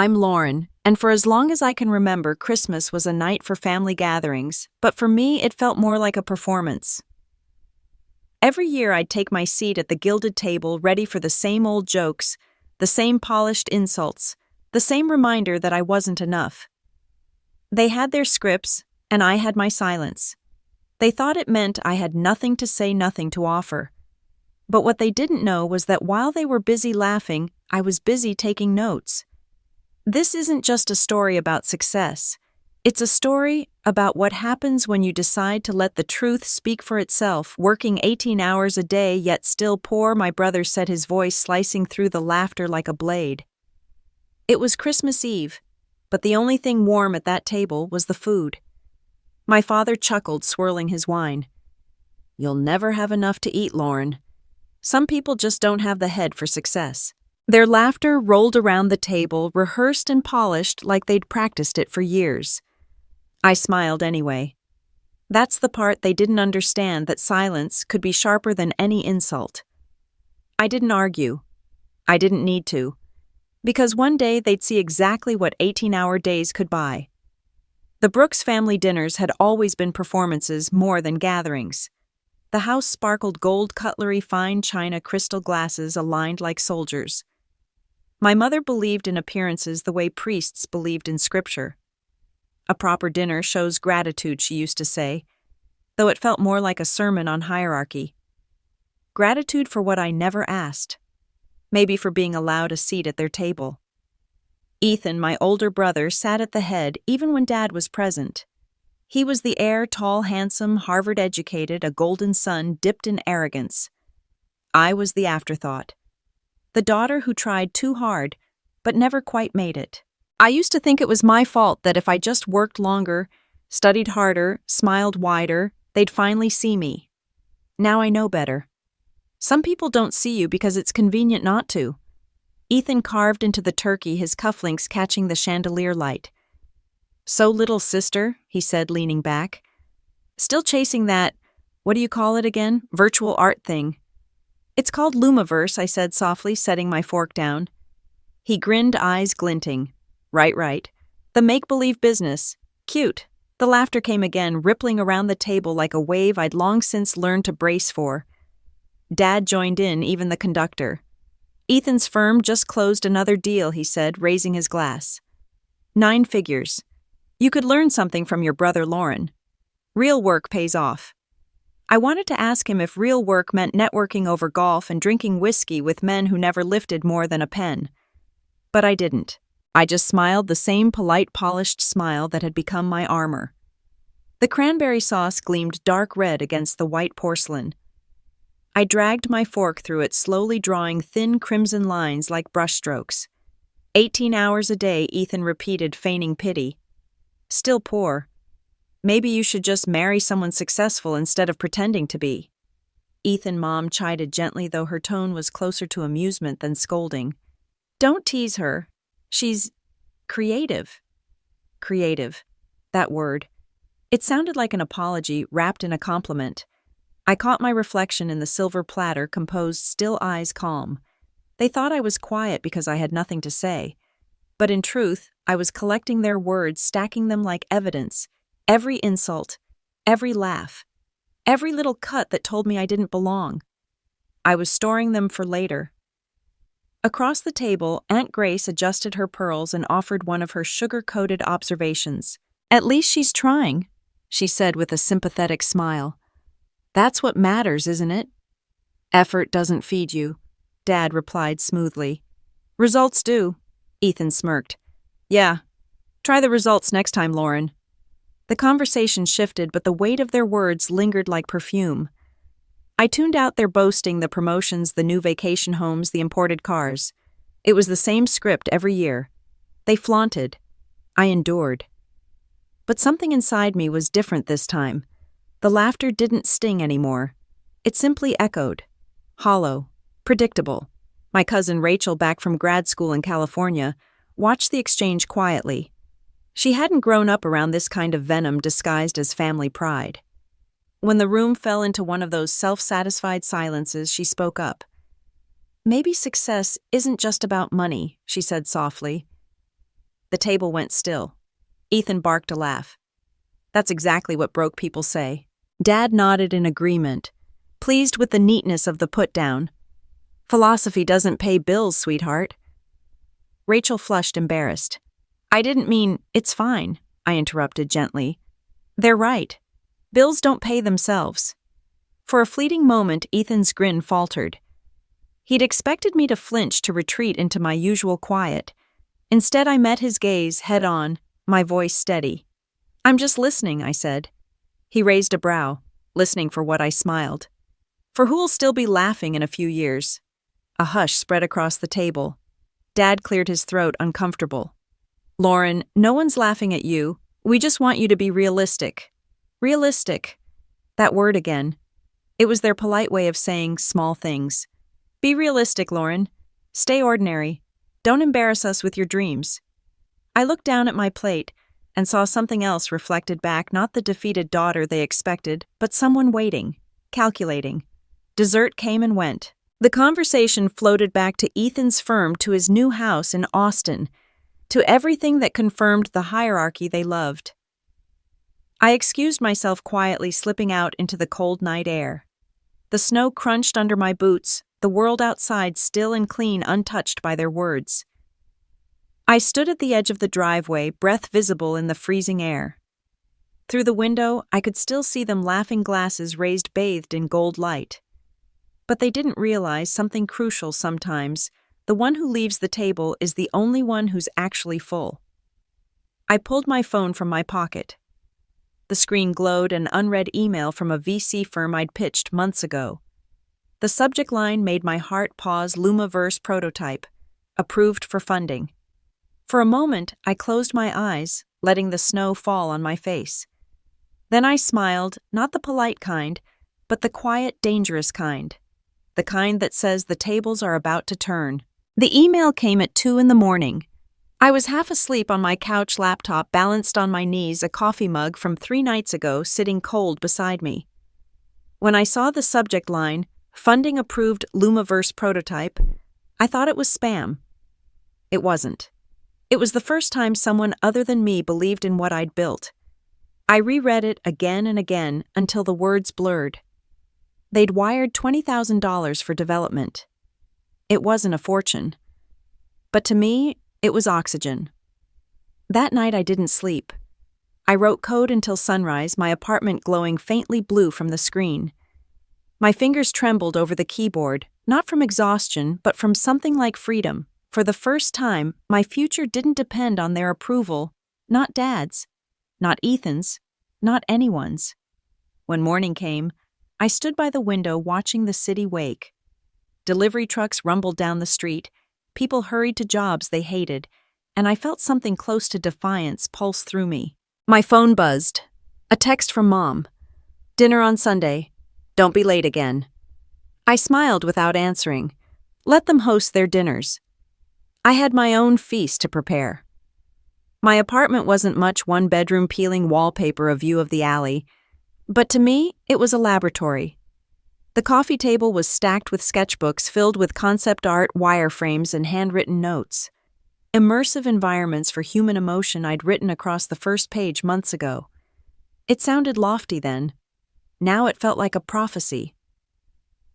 I'm Lauren, and for as long as I can remember, Christmas was a night for family gatherings, but for me, it felt more like a performance. Every year, I'd take my seat at the gilded table, ready for the same old jokes, the same polished insults, the same reminder that I wasn't enough. They had their scripts, and I had my silence. They thought it meant I had nothing to say, nothing to offer. But what they didn't know was that while they were busy laughing, I was busy taking notes. This isn't just a story about success. It's a story about what happens when you decide to let the truth speak for itself, working 18 hours a day yet still poor, my brother said, his voice slicing through the laughter like a blade. It was Christmas Eve, but the only thing warm at that table was the food. My father chuckled, swirling his wine. You'll never have enough to eat, Lauren. Some people just don't have the head for success. Their laughter rolled around the table, rehearsed and polished like they'd practiced it for years. I smiled anyway. That's the part they didn't understand, that silence could be sharper than any insult. I didn't argue. I didn't need to. Because one day they'd see exactly what 18-hour days could buy. The Brooks family dinners had always been performances more than gatherings. The house sparkled gold cutlery, fine china, crystal glasses aligned like soldiers. My mother believed in appearances the way priests believed in scripture. A proper dinner shows gratitude, she used to say, though it felt more like a sermon on hierarchy. Gratitude for what I never asked. Maybe for being allowed a seat at their table. Ethan, my older brother, sat at the head even when Dad was present. He was the heir, tall, handsome, Harvard-educated, a golden son dipped in arrogance. I was the afterthought. The daughter who tried too hard, but never quite made it. I used to think it was my fault that if I just worked longer, studied harder, smiled wider, they'd finally see me. Now I know better. Some people don't see you because it's convenient not to. Ethan carved into the turkey, his cufflinks catching the chandelier light. So, little sister, he said, leaning back. Still chasing that, what do you call it again, virtual art thing. It's called Lumiverse, I said softly, setting my fork down. He grinned, eyes glinting. Right. The make-believe business. Cute. The laughter came again, rippling around the table like a wave I'd long since learned to brace for. Dad joined in, even the conductor. Ethan's firm just closed another deal, he said, raising his glass. 9 figures. You could learn something from your brother Lauren. Real work pays off. I wanted to ask him if real work meant networking over golf and drinking whiskey with men who never lifted more than a pen. But I didn't. I just smiled, the same polite, polished smile that had become my armor. The cranberry sauce gleamed dark red against the white porcelain. I dragged my fork through it, slowly drawing thin crimson lines like brushstrokes. 18 hours a day, Ethan repeated, feigning pity. Still poor. Maybe you should just marry someone successful instead of pretending to be. Ethan, Mom chided gently, though her tone was closer to amusement than scolding. Don't tease her. She's creative. Creative. That word. It sounded like an apology wrapped in a compliment. I caught my reflection in the silver platter, composed, still eyes calm. They thought I was quiet because I had nothing to say. But in truth, I was collecting their words, stacking them like evidence. Every insult, every laugh, every little cut that told me I didn't belong. I was storing them for later. Across the table, Aunt Grace adjusted her pearls and offered one of her sugar-coated observations. At least she's trying, she said with a sympathetic smile. That's what matters, isn't it? Effort doesn't feed you, Dad replied smoothly. Results do, Ethan smirked. Yeah, try the results next time, Lauren. The conversation shifted, but the weight of their words lingered like perfume. I tuned out their boasting, the promotions, the new vacation homes, the imported cars. It was the same script every year. They flaunted. I endured. But something inside me was different this time. The laughter didn't sting anymore. It simply echoed. Hollow. Predictable. My cousin Rachel, back from grad school in California, watched the exchange quietly. She hadn't grown up around this kind of venom disguised as family pride. When the room fell into one of those self-satisfied silences, she spoke up. Maybe success isn't just about money, she said softly. The table went still. Ethan barked a laugh. That's exactly what broke people say. Dad nodded in agreement, pleased with the neatness of the put-down. Philosophy doesn't pay bills, sweetheart. Rachel flushed, embarrassed. I didn't mean, it's fine, I interrupted gently. They're right. Bills don't pay themselves. For a fleeting moment, Ethan's grin faltered. He'd expected me to flinch, to retreat into my usual quiet. Instead, I met his gaze head-on, my voice steady. I'm just listening, I said. He raised a brow, listening for what I smiled. For who'll still be laughing in a few years? A hush spread across the table. Dad cleared his throat, uncomfortable. Lauren, no one's laughing at you. We just want you to be realistic. Realistic. That word again. It was their polite way of saying small things. Be realistic, Lauren. Stay ordinary. Don't embarrass us with your dreams. I looked down at my plate and saw something else reflected back, not the defeated daughter they expected, but someone waiting, calculating. Dessert came and went. The conversation floated back to Ethan's firm, to his new house in Austin, to everything that confirmed the hierarchy they loved. I excused myself quietly, slipping out into the cold night air. The snow crunched under my boots, the world outside still and clean, untouched by their words. I stood at the edge of the driveway, breath visible in the freezing air. Through the window, I could still see them, laughing glasses raised, bathed in gold light. But they didn't realize something crucial sometimes. The one who leaves the table is the only one who's actually full. I pulled my phone from my pocket. The screen glowed, an unread email from a VC firm I'd pitched months ago. The subject line made my heart pause. Lumaverse prototype. Approved for funding. For a moment, I closed my eyes, letting the snow fall on my face. Then I smiled, not the polite kind, but the quiet, dangerous kind. The kind that says the tables are about to turn. The email came at 2 a.m. I was half asleep on my couch, laptop balanced on my knees, a coffee mug from 3 nights ago sitting cold beside me. When I saw the subject line, funding approved Lumaverse prototype, I thought it was spam. It wasn't. It was the first time someone other than me believed in what I'd built. I reread it again and again until the words blurred. They'd wired $20,000 for development. It wasn't a fortune. But to me, it was oxygen. That night I didn't sleep. I wrote code until sunrise, my apartment glowing faintly blue from the screen. My fingers trembled over the keyboard, not from exhaustion, but from something like freedom. For the first time, my future didn't depend on their approval, not Dad's, not Ethan's, not anyone's. When morning came, I stood by the window watching the city wake. Delivery trucks rumbled down the street, people hurried to jobs they hated, and I felt something close to defiance pulse through me. My phone buzzed. A text from Mom. Dinner on Sunday. Don't be late again. I smiled without answering. Let them host their dinners. I had my own feast to prepare. My apartment wasn't much, one-bedroom, peeling wallpaper, a view of the alley. But to me, it was a laboratory. The coffee table was stacked with sketchbooks filled with concept art, wireframes, and handwritten notes. Immersive environments for human emotion I'd written across the first page months ago. It sounded lofty then. Now it felt like a prophecy.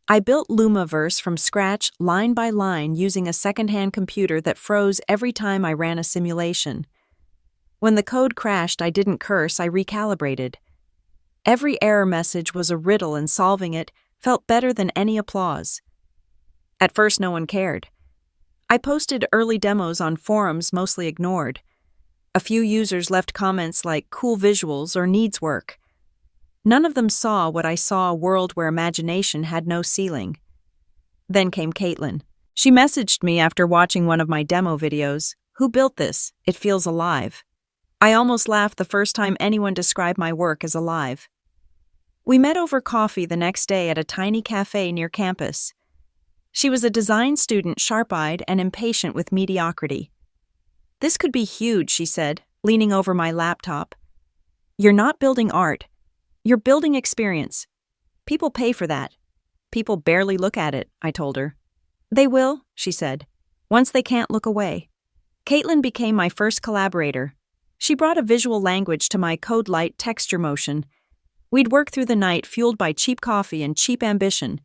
I built Lumaverse from scratch, line by line, using a second-hand computer that froze every time I ran a simulation. When the code crashed, I didn't curse, I recalibrated. Every error message was a riddle, and solving it felt better than any applause. At first, no one cared. I posted early demos on forums, mostly ignored. A few users left comments like cool visuals or needs work. None of them saw what I saw, a world where imagination had no ceiling. Then came Caitlin. She messaged me after watching one of my demo videos. Who built this? It feels alive. I almost laughed the first time anyone described my work as alive. We met over coffee the next day at a tiny cafe near campus. She was a design student, sharp-eyed and impatient with mediocrity. This could be huge, she said, leaning over my laptop. You're not building art. You're building experience. People pay for that. People barely look at it, I told her. They will, she said, once they can't look away. Caitlin became my first collaborator. She brought a visual language to my code light texture motion. We'd work through the night fueled by cheap coffee and cheap ambition.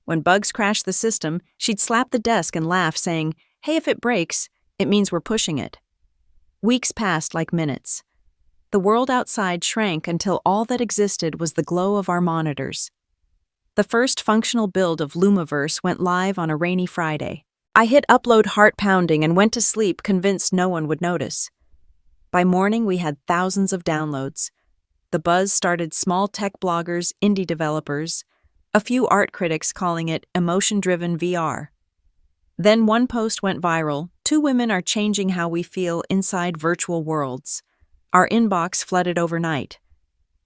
When bugs crashed the system, she'd slap the desk and laugh, saying, "Hey, if it breaks, it means we're pushing it." Weeks passed like minutes. The world outside shrank until all that existed was the glow of our monitors. The first functional build of Lumiverse went live on a rainy Friday. I hit upload heart-pounding and went to sleep convinced no one would notice. By morning, we had thousands of downloads. The buzz started small tech bloggers, indie developers, a few art critics calling it emotion-driven VR. Then one post went viral. 2 women are changing how we feel inside virtual worlds. Our inbox flooded overnight.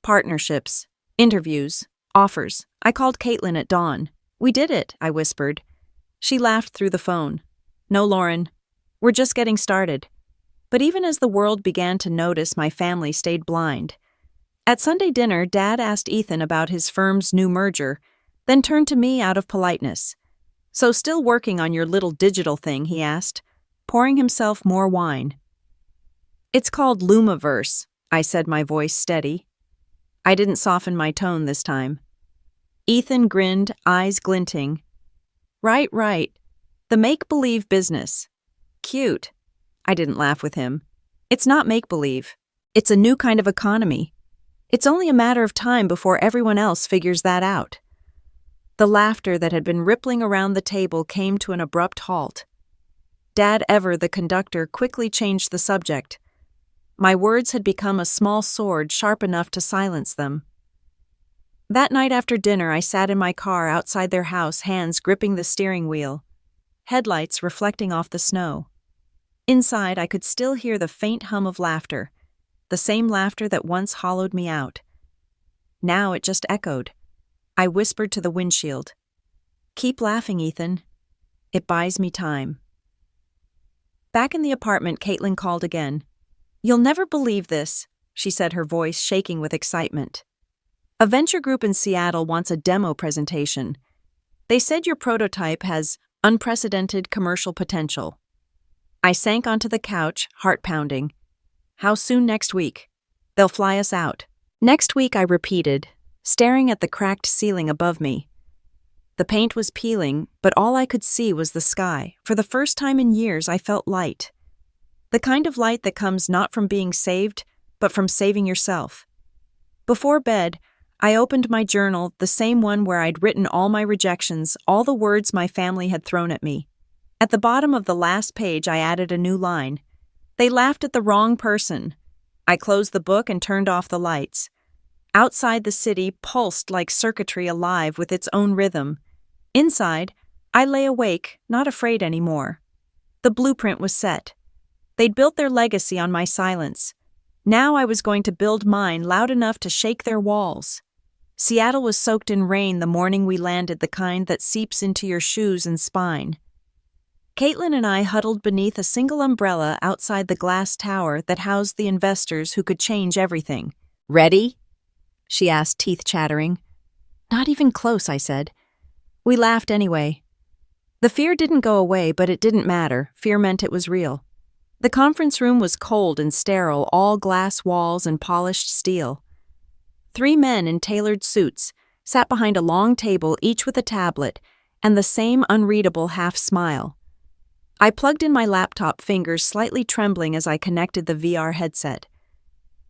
Partnerships, interviews, offers. I called Caitlin at dawn. "We did it," I whispered. She laughed through the phone. "No, Lauren, we're just getting started." But even as the world began to notice, my family stayed blind. At Sunday dinner, Dad asked Ethan about his firm's new merger, then turned to me out of politeness. "So still working on your little digital thing?" he asked, pouring himself more wine. "It's called Lumiverse," I said, my voice steady. I didn't soften my tone this time. Ethan grinned, eyes glinting. Right. The make-believe business." "Cute." I didn't laugh with him. "It's not make-believe. It's a new kind of economy. It's only a matter of time before everyone else figures that out." The laughter that had been rippling around the table came to an abrupt halt. Dad Ever, the conductor, quickly changed the subject. My words had become a small sword sharp enough to silence them. That night after dinner, I sat in my car outside their house, hands gripping the steering wheel, headlights reflecting off the snow. Inside, I could still hear the faint hum of laughter, the same laughter that once hollowed me out. Now it just echoed. I whispered to the windshield, "Keep laughing, Ethan. It buys me time." Back in the apartment, Caitlin called again. "You'll never believe this," she said, her voice shaking with excitement. "A venture group in Seattle wants a demo presentation. They said your prototype has unprecedented commercial potential." I sank onto the couch, heart pounding. "How soon next week?" "They'll fly us out." "Next week," I repeated, staring at the cracked ceiling above me. The paint was peeling, but all I could see was the sky. For the first time in years, I felt light. The kind of light that comes not from being saved, but from saving yourself. Before bed, I opened my journal, the same one where I'd written all my rejections, all the words my family had thrown at me. At the bottom of the last page, I added a new line. "They laughed at the wrong person." I closed the book and turned off the lights. Outside, the city pulsed like circuitry alive with its own rhythm. Inside, I lay awake, not afraid anymore. The blueprint was set. They'd built their legacy on my silence. Now I was going to build mine loud enough to shake their walls. Seattle was soaked in rain the morning we landed, the kind that seeps into your shoes and spine. Caitlin and I huddled beneath a single umbrella outside the glass tower that housed the investors who could change everything. "Ready?" she asked, teeth chattering. "Not even close," I said. We laughed anyway. The fear didn't go away, but it didn't matter. Fear meant it was real. The conference room was cold and sterile, all glass walls and polished steel. 3 men in tailored suits sat behind a long table, each with a tablet and the same unreadable half-smile. I plugged in my laptop, fingers slightly trembling as I connected the VR headset.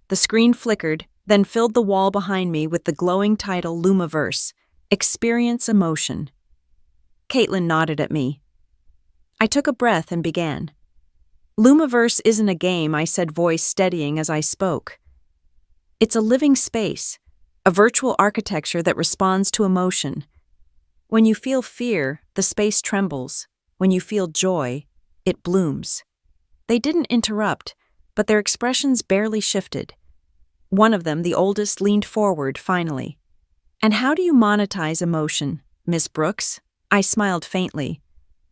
The screen flickered, then filled the wall behind me with the glowing title Lumiverse, Experience Emotion. Caitlin nodded at me. I took a breath and began. "Lumiverse isn't a game," I said, voice steadying as I spoke. "It's a living space, a virtual architecture that responds to emotion. When you feel fear, the space trembles. When you feel joy, it blooms." They didn't interrupt, but their expressions barely shifted. One of them, the oldest, leaned forward finally. "And how do you monetize emotion, Miss Brooks?" I smiled faintly.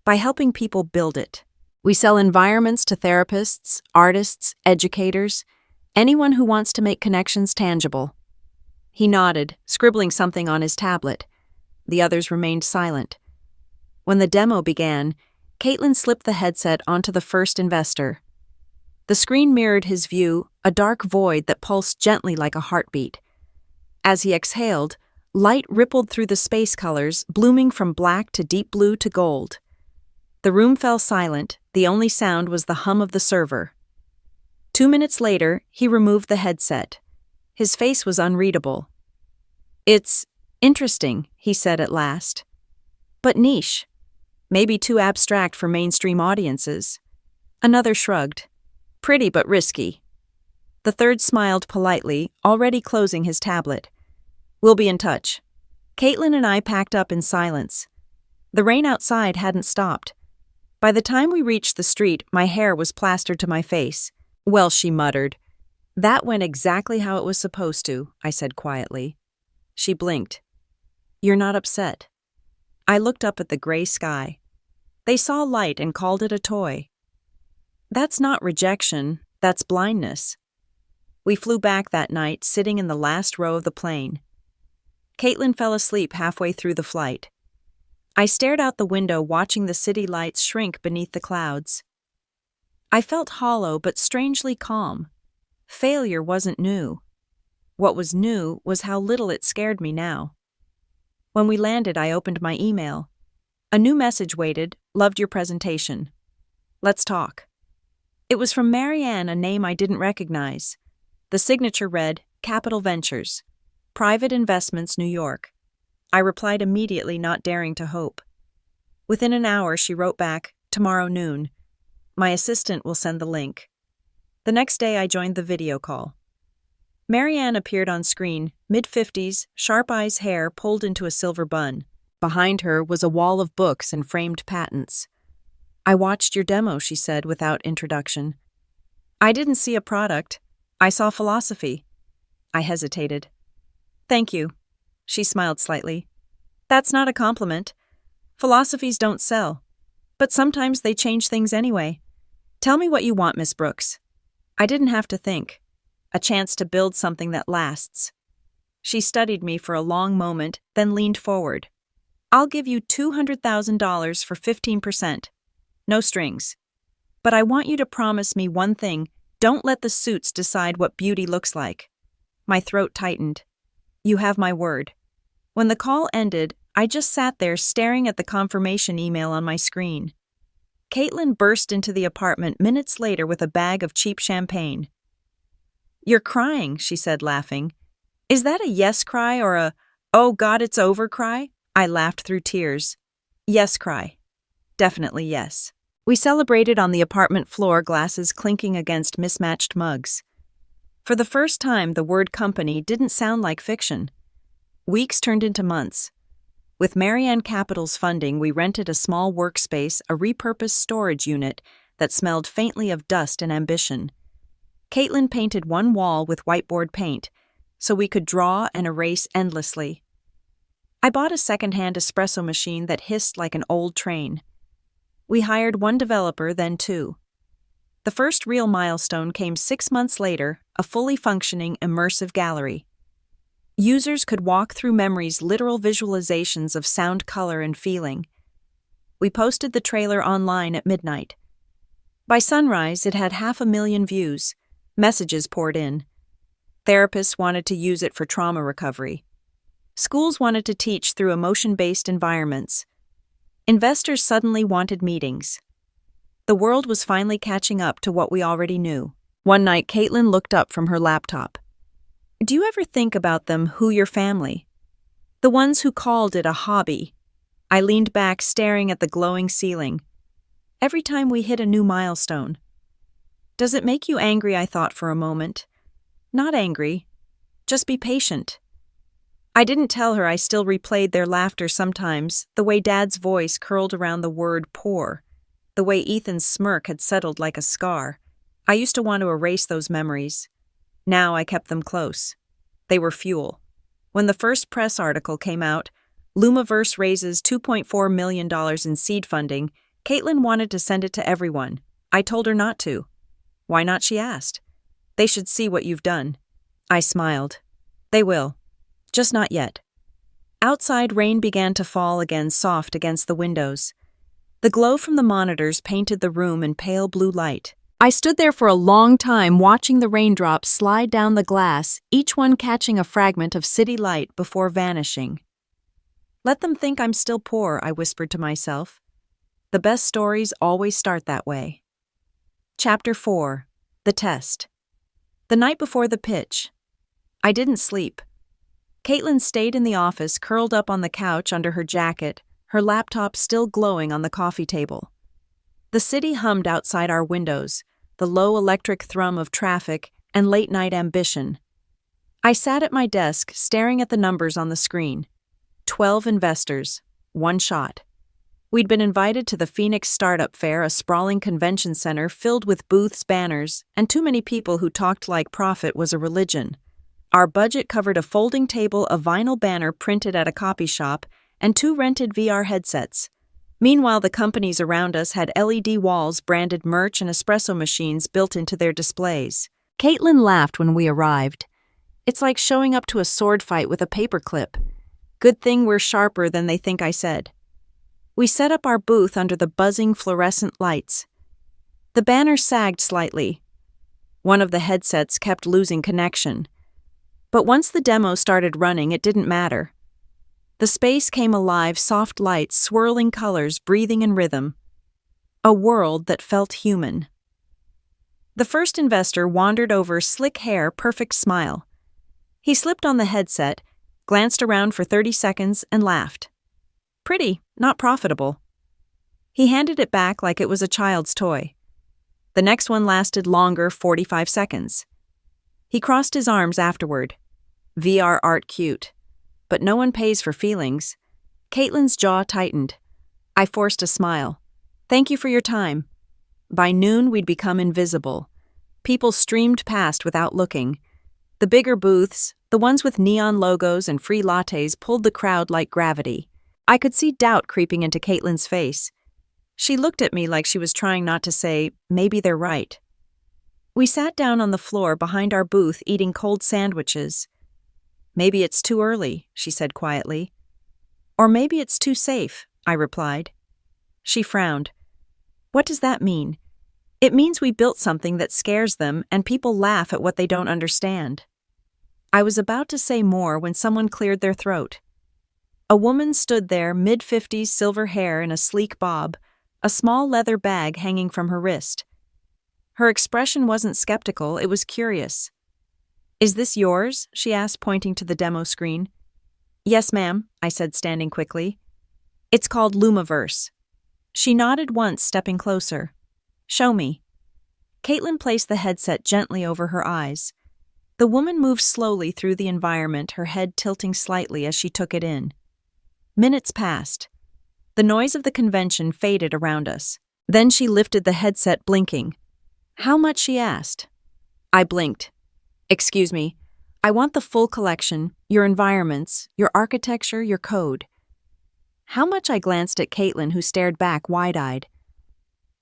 "By helping people build it. We sell environments to therapists, artists, educators, anyone who wants to make connections tangible." He nodded, scribbling something on his tablet. The others remained silent. When the demo began, Caitlin slipped the headset onto the first investor. The screen mirrored his view, a dark void that pulsed gently like a heartbeat. As he exhaled, light rippled through the space colors, blooming from black to deep blue to gold. The room fell silent, the only sound was the hum of the server. 2 minutes later, he removed the headset. His face was unreadable. "It's interesting," he said at last. "But niche. Maybe too abstract for mainstream audiences." Another shrugged. "Pretty but risky." The third smiled politely, already closing his tablet. "We'll be in touch." Caitlin and I packed up in silence. The rain outside hadn't stopped. By the time we reached the street, my hair was plastered to my face. "Well," she muttered. "That went exactly how it was supposed to," I said quietly. She blinked. "You're not upset?" I looked up at the gray sky. They saw light and called it a toy. That's not rejection, that's blindness. We flew back that night, sitting in the last row of the plane. Caitlin fell asleep halfway through the flight. I stared out the window, watching the city lights shrink beneath the clouds. I felt hollow but strangely calm. Failure wasn't new. What was new was how little it scared me now. When we landed, I opened my email. A new message waited. "Loved your presentation. Let's talk." It was from Marianne, a name I didn't recognize. The signature read, "Capital Ventures, Private Investments, New York." I replied immediately, not daring to hope. Within an hour, she wrote back, "Tomorrow noon. My assistant will send the link." The next day, I joined the video call. Marianne appeared on screen, mid-50s, sharp eyes, hair pulled into a silver bun. Behind her was a wall of books and framed patents. "I watched your demo," she said without introduction. "I didn't see a product. I saw philosophy." I hesitated. "Thank you." She smiled slightly. "That's not a compliment. Philosophies don't sell. But sometimes they change things anyway. Tell me what you want, Miss Brooks." I didn't have to think. A chance to build something that lasts. She studied me for a long moment, then leaned forward. "I'll give you $200,000 for 15%. No strings. But I want you to promise me one thing. Don't let the suits decide what beauty looks like." My throat tightened. "You have my word." When the call ended, I just sat there staring at the confirmation email on my screen. Caitlin burst into the apartment minutes later with a bag of cheap champagne. "You're crying," she said, laughing. "Is that a yes cry or a, 'oh God, it's over' cry?" I laughed through tears. Yes cry. Definitely yes. We celebrated on the apartment floor, glasses clinking against mismatched mugs. For the first time, the word company didn't sound like fiction. Weeks turned into months. With Marianne Capital's funding, we rented a small workspace, a repurposed storage unit that smelled faintly of dust and ambition. Caitlin painted one wall with whiteboard paint, so we could draw and erase endlessly. I bought a second-hand espresso machine that hissed like an old train. We hired one developer, then two. The first real milestone came 6 months later, a fully functioning, immersive gallery. Users could walk through memory's literal visualizations of sound, color, and feeling. We posted the trailer online at midnight. By sunrise, it had 500,000 views. Messages poured in. Therapists wanted to use it for trauma recovery. Schools wanted to teach through emotion-based environments. Investors suddenly wanted meetings. The world was finally catching up to what we already knew. One night, Caitlin looked up from her laptop. "Do you ever think about them, who your family? The ones who called it a hobby." I leaned back, staring at the glowing ceiling. "Every time we hit a new milestone." "Does it make you angry?" I thought for a moment. "Not angry. Just be patient." I didn't tell her I still replayed their laughter sometimes, the way Dad's voice curled around the word poor, the way Ethan's smirk had settled like a scar. I used to want to erase those memories. Now I kept them close. They were fuel. When the first press article came out, Lumaverse raises $2.4 million in seed funding, Caitlin wanted to send it to everyone. I told her not to. "Why not?" she asked. "They should see what you've done." I smiled. "They will. Just not yet." Outside, rain began to fall again, soft against the windows. The glow from the monitors painted the room in pale blue light. I stood there for a long time watching the raindrops slide down the glass, each one catching a fragment of city light before vanishing. Let them think I'm still poor, I whispered to myself. The best stories always start that way. Chapter 4. The Test. The night before the pitch. I didn't sleep. Caitlin stayed in the office, curled up on the couch under her jacket, her laptop still glowing on the coffee table. The city hummed outside our windows, the low electric thrum of traffic and late-night ambition. I sat at my desk, staring at the numbers on the screen. 12 investors, one shot. We'd been invited to the Phoenix Startup Fair, a sprawling convention center filled with booths, banners, and too many people who talked like profit was a religion. Our budget covered a folding table, a vinyl banner printed at a copy shop, and 2 rented VR headsets. Meanwhile, the companies around us had LED walls, branded merch, and espresso machines built into their displays. Caitlin laughed when we arrived. It's like showing up to a sword fight with a paperclip. Good thing we're sharper than they think, I said. We set up our booth under the buzzing fluorescent lights. The banner sagged slightly. One of the headsets kept losing connection. But once the demo started running, it didn't matter. The space came alive, soft lights, swirling colors, breathing in rhythm. A world that felt human. The first investor wandered over, slick hair, perfect smile. He slipped on the headset, glanced around for 30 seconds, and laughed. Pretty, not profitable. He handed it back like it was a child's toy. The next one lasted longer, 45 seconds. He crossed his arms afterward. VR art cute. But no one pays for feelings. Caitlin's jaw tightened. I forced a smile. Thank you for your time. By noon, we'd become invisible. People streamed past without looking. The bigger booths, the ones with neon logos and free lattes, pulled the crowd like gravity. I could see doubt creeping into Caitlin's face. She looked at me like she was trying not to say, maybe they're right. We sat down on the floor behind our booth eating cold sandwiches. Maybe it's too early, she said quietly. Or maybe it's too safe, I replied. She frowned. What does that mean? It means we built something that scares them and people laugh at what they don't understand. I was about to say more when someone cleared their throat. A woman stood there, mid-50s, silver hair in a sleek bob, a small leather bag hanging from her wrist. Her expression wasn't skeptical, it was curious. Is this yours? She asked, pointing to the demo screen. Yes, ma'am, I said, standing quickly. It's called Lumaverse. She nodded once, stepping closer. Show me. Caitlin placed the headset gently over her eyes. The woman moved slowly through the environment, her head tilting slightly as she took it in. Minutes passed. The noise of the convention faded around us. Then she lifted the headset, blinking. How much, she asked. I blinked. Excuse me, I want the full collection, your environments, your architecture, your code. How much? I glanced at Caitlin, who stared back wide-eyed.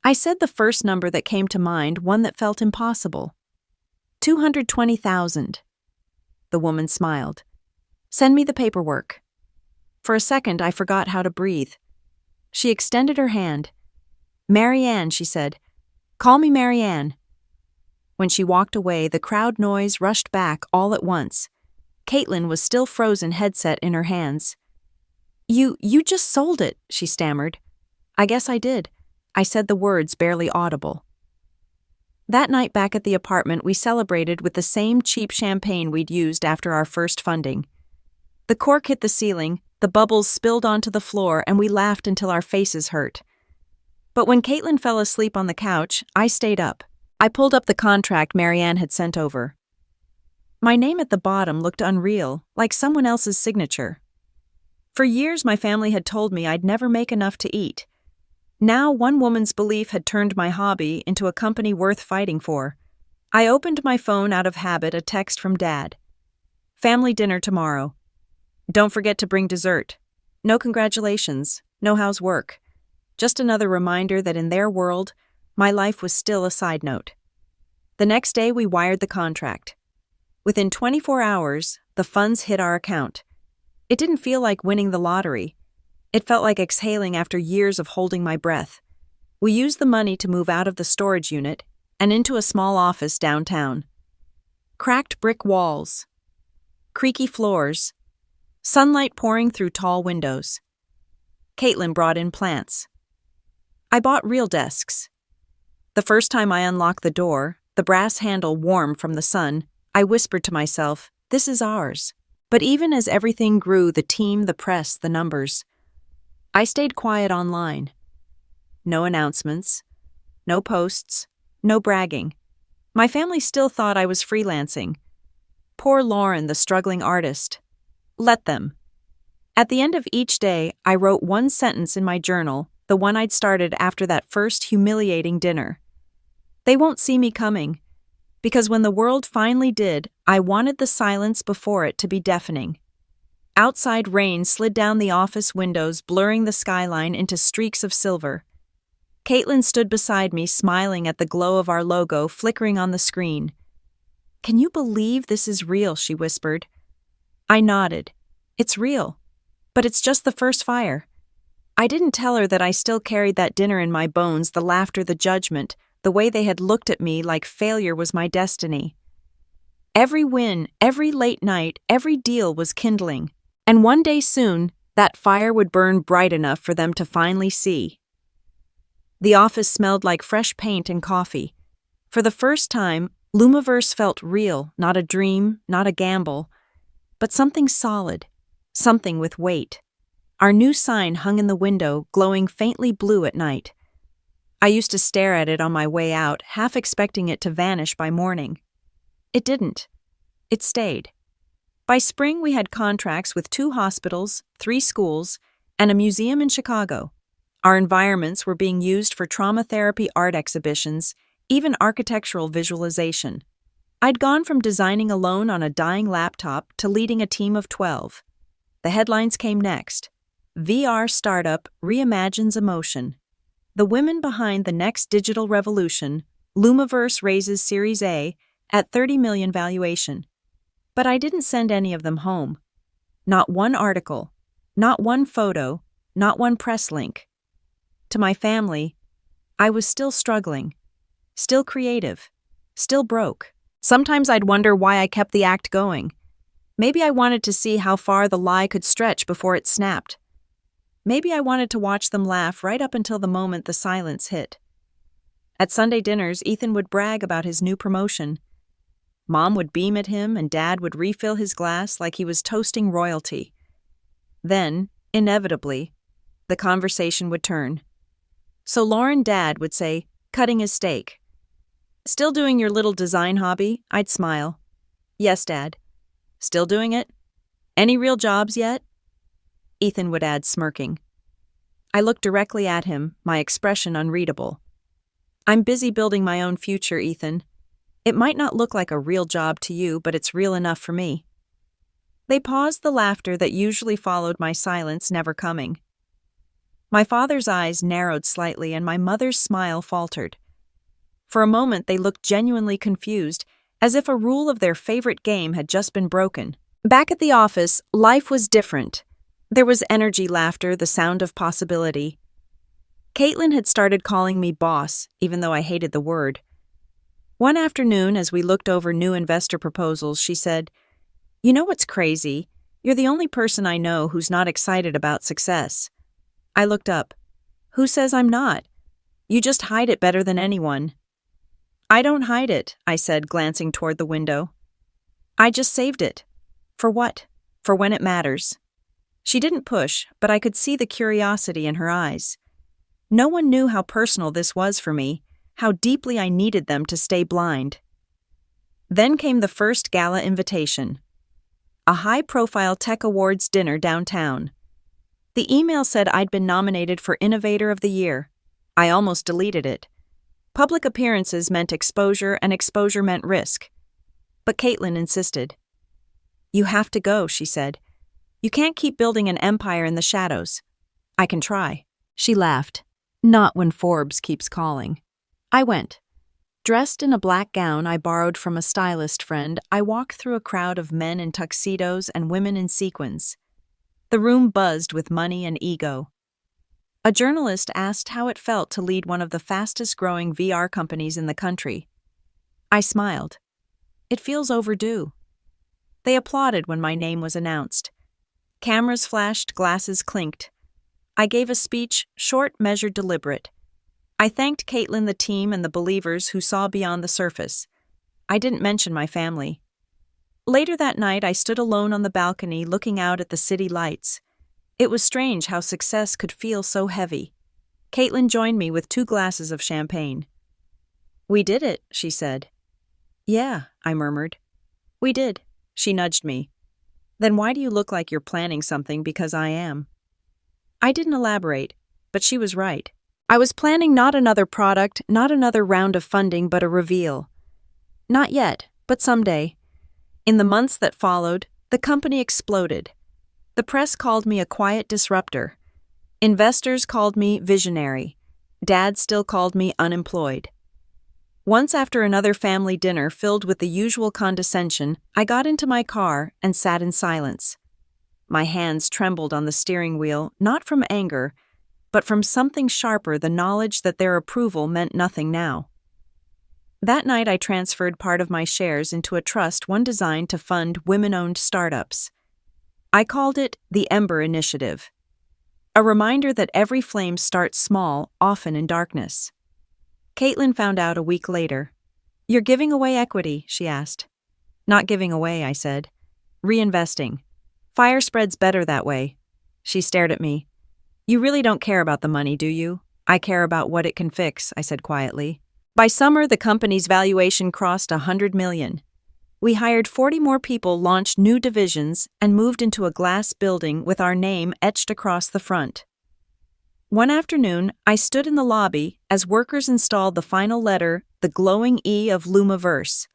I said the first number that came to mind, one that felt impossible. 220,000. The woman smiled. Send me the paperwork. For a second, I forgot how to breathe. She extended her hand. Marianne, she said. Call me Marianne. When she walked away, the crowd noise rushed back all at once. Caitlin was still frozen, headset in her hands. You just sold it, she stammered. I guess I did. I said the words barely audible. That night back at the apartment, we celebrated with the same cheap champagne we'd used after our first funding. The cork hit the ceiling, the bubbles spilled onto the floor, and we laughed until our faces hurt. But when Caitlin fell asleep on the couch, I stayed up. I pulled up the contract Marianne had sent over. My name at the bottom looked unreal, like someone else's signature. For years, my family had told me I'd never make enough to eat. Now, one woman's belief had turned my hobby into a company worth fighting for. I opened my phone out of habit, a text from Dad. Family dinner tomorrow. Don't forget to bring dessert. No congratulations, no how's work. Just another reminder that in their world, my life was still a side note. The next day, we wired the contract. Within 24 hours, the funds hit our account. It didn't feel like winning the lottery. It felt like exhaling after years of holding my breath. We used the money to move out of the storage unit, and into a small office downtown. Cracked brick walls, creaky floors, sunlight pouring through tall windows. Caitlin brought in plants. I bought real desks. The first time I unlocked the door, the brass handle warm from the sun, I whispered to myself, "This is ours." But even as everything grew, the team, the press, the numbers, I stayed quiet online. No announcements, no posts, no bragging. My family still thought I was freelancing. Poor Lauren, the struggling artist. Let them. At the end of each day, I wrote one sentence in my journal, the one I'd started after that first humiliating dinner. They won't see me coming, because when the world finally did, I wanted the silence before it to be deafening. Outside rain slid down the office windows, blurring the skyline into streaks of silver. Caitlin stood beside me, smiling at the glow of our logo flickering on the screen. "Can you believe this is real?" she whispered. I nodded. "It's real. But it's just the first fire." I didn't tell her that I still carried that dinner in my bones, the laughter, the judgment, the way they had looked at me like failure was my destiny. Every win, every late night, every deal was kindling. And one day soon, that fire would burn bright enough for them to finally see. The office smelled like fresh paint and coffee. For the first time, Lumiverse felt real, not a dream, not a gamble, but something solid, something with weight. Our new sign hung in the window, glowing faintly blue at night. I used to stare at it on my way out, half expecting it to vanish by morning. It didn't. It stayed. By spring, we had contracts with 2 hospitals, 3 schools, and a museum in Chicago. Our environments were being used for trauma therapy art exhibitions, even architectural visualization. I'd gone from designing alone on a dying laptop to leading a team of 12. The headlines came next. VR startup reimagines emotion. The women behind the next digital revolution, Lumiverse raises Series A at $30 million valuation. But I didn't send any of them home. Not one article, not one photo, not one press link. To my family, I was still struggling, still creative, still broke. Sometimes I'd wonder why I kept the act going. Maybe I wanted to see how far the lie could stretch before it snapped. Maybe I wanted to watch them laugh right up until the moment the silence hit. At Sunday dinners, Ethan would brag about his new promotion. Mom would beam at him and Dad would refill his glass like he was toasting royalty. Then, inevitably, the conversation would turn. So Lauren, Dad would say, "Cutting his steak." "Still doing your little design hobby?" I'd smile. "Yes, Dad." "Still doing it? Any real jobs yet?" Ethan would add, smirking. I looked directly at him, my expression unreadable. "I'm busy building my own future, Ethan. It might not look like a real job to you, but it's real enough for me." They paused, the laughter that usually followed my silence never coming. My father's eyes narrowed slightly and my mother's smile faltered. For a moment they looked genuinely confused, as if a rule of their favorite game had just been broken. Back at the office, life was different. There was energy, laughter, the sound of possibility. Caitlin had started calling me boss, even though I hated the word. One afternoon, as we looked over new investor proposals, she said, "You know what's crazy? You're the only person I know who's not excited about success." I looked up. "Who says I'm not? You just hide it better than anyone." "I don't hide it," I said, glancing toward the window. "I just saved it." "For what?" "For when it matters." She didn't push, but I could see the curiosity in her eyes. No one knew how personal this was for me, how deeply I needed them to stay blind. Then came the first gala invitation. A high-profile tech awards dinner downtown. The email said I'd been nominated for Innovator of the Year. I almost deleted it. Public appearances meant exposure, and exposure meant risk. But Caitlin insisted. "You have to go," she said. "You can't keep building an empire in the shadows." "I can try." She laughed. "Not when Forbes keeps calling." I went. Dressed in a black gown I borrowed from a stylist friend, I walked through a crowd of men in tuxedos and women in sequins. The room buzzed with money and ego. A journalist asked how it felt to lead one of the fastest-growing VR companies in the country. I smiled. It feels overdue. They applauded when my name was announced. Cameras flashed, glasses clinked. I gave a speech, short, measured, deliberate. I thanked Caitlin, the team, and the believers who saw beyond the surface. I didn't mention my family. Later that night, I stood alone on the balcony looking out at the city lights. It was strange how success could feel so heavy. Caitlin joined me with 2 glasses of champagne. "We did it," she said. "Yeah," I murmured. "We did." She nudged me. "Then why do you look like you're planning something because I am?" I didn't elaborate, but she was right. I was planning not another product, not another round of funding, but a reveal. Not yet, but someday. In the months that followed, the company exploded. The press called me a quiet disruptor. Investors called me visionary. Dad still called me unemployed. Once after another family dinner filled with the usual condescension, I got into my car and sat in silence. My hands trembled on the steering wheel, not from anger, but from something sharper, the knowledge that their approval meant nothing now. That night I transferred part of my shares into a trust, one designed to fund women-owned startups. I called it the Ember Initiative, a reminder that every flame starts small, often in darkness. Caitlin found out a week later. "You're giving away equity," she asked. "Not giving away," I said. "Reinvesting. Fire spreads better that way." She stared at me. "You really don't care about the money, do you?" "I care about what it can fix," I said quietly. By summer, the company's valuation crossed $100 million. We hired 40 more people, launched new divisions, and moved into a glass building with our name etched across the front. One afternoon, I stood in the lobby as workers installed the final letter, the glowing E of Lumaverse.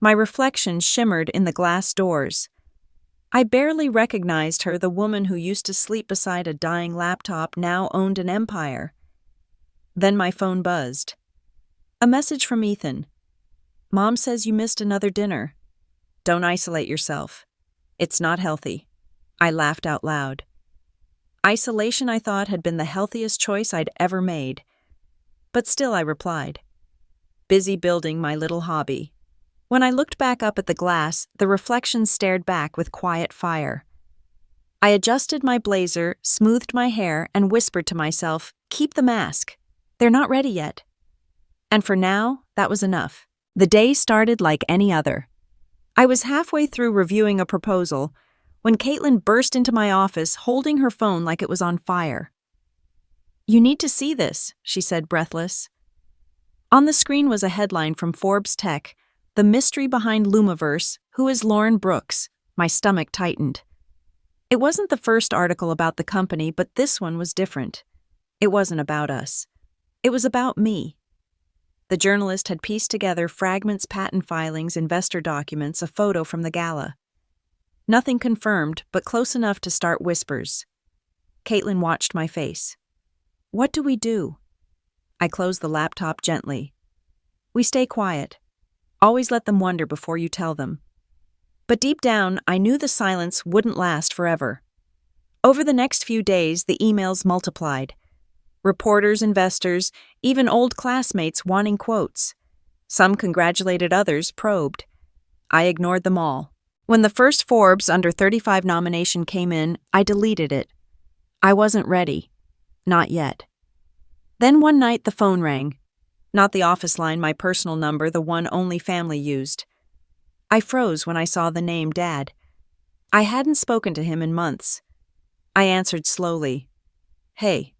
My reflection shimmered in the glass doors. I barely recognized her, the woman who used to sleep beside a dying laptop now owned an empire. Then my phone buzzed. A message from Ethan. "Mom says you missed another dinner. Don't isolate yourself. It's not healthy." I laughed out loud. Isolation, I thought, had been the healthiest choice I'd ever made. But still I replied. Busy building my little hobby. When I looked back up at the glass, the reflection stared back with quiet fire. I adjusted my blazer, smoothed my hair, and whispered to myself, "Keep the mask. They're not ready yet." And for now, that was enough. The day started like any other. I was halfway through reviewing a proposal when Caitlin burst into my office holding her phone like it was on fire. "You need to see this," she said, breathless. On the screen was a headline from Forbes Tech, "The Mystery Behind Lumaverse, Who is Lauren Brooks?" My stomach tightened. It wasn't the first article about the company, but this one was different. It wasn't about us. It was about me. The journalist had pieced together fragments, patent filings, investor documents, a photo from the gala. Nothing confirmed, but close enough to start whispers. Caitlin watched my face. "What do we do?" I closed the laptop gently. "We stay quiet. Always let them wonder before you tell them." But deep down, I knew the silence wouldn't last forever. Over the next few days, the emails multiplied. Reporters, investors, even old classmates wanting quotes. Some congratulated, others probed. I ignored them all. When the first Forbes Under 35 nomination came in, I deleted it. I wasn't ready. Not yet. Then one night the phone rang. Not the office line, my personal number, the one only family used. I froze when I saw the name Dad. I hadn't spoken to him in months. I answered slowly. "Hey."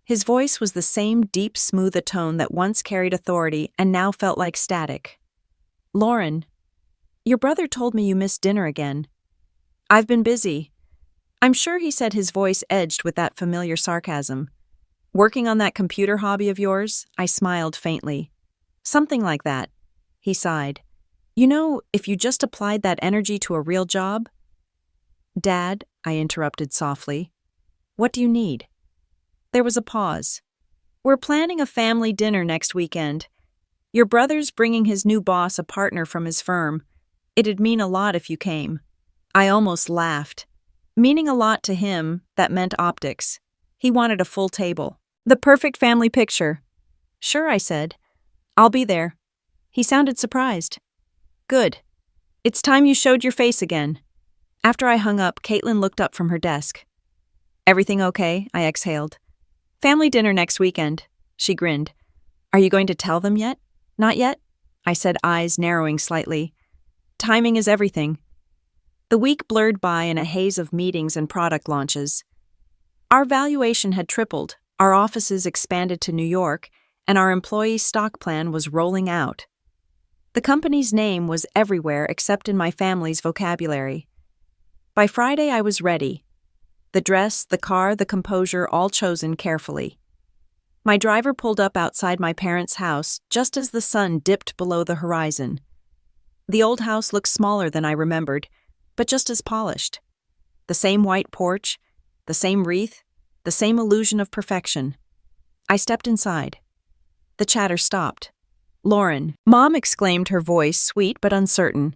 His voice was the same deep, smooth a tone that once carried authority and now felt like static. "Lauren, your brother told me you missed dinner again." "I've been busy." I'm sure he said, his voice edged with that familiar sarcasm. "Working on that computer hobby of yours?" I smiled faintly. "Something like that." He sighed. "You know, if you just applied that energy to a real job—" "Dad," I interrupted softly, "what do you need?" There was a pause. "We're planning a family dinner next weekend. Your brother's bringing his new boss, a partner from his firm. It'd mean a lot if you came." I almost laughed. Meaning a lot to him, that meant optics. He wanted a full table. The perfect family picture. Sure, I said. I'll be there. He sounded surprised. Good. It's time you showed your face again. After I hung up, Caitlin looked up from her desk. Everything okay? I exhaled. Family dinner next weekend. She grinned. Are you going to tell them yet? Not yet, I said, eyes narrowing slightly. Timing is everything. The week blurred by in a haze of meetings and product launches. Our valuation had tripled, our offices expanded to New York, and our employee stock plan was rolling out. The company's name was everywhere except in my family's vocabulary. By Friday, I was ready. The dress, the car, the composure, all chosen carefully. My driver pulled up outside my parents' house just as the sun dipped below the horizon. The old house looked smaller than I remembered, but just as polished. The same white porch, the same wreath, the same illusion of perfection. I stepped inside. The chatter stopped. Lauren, Mom exclaimed, her voice sweet but uncertain.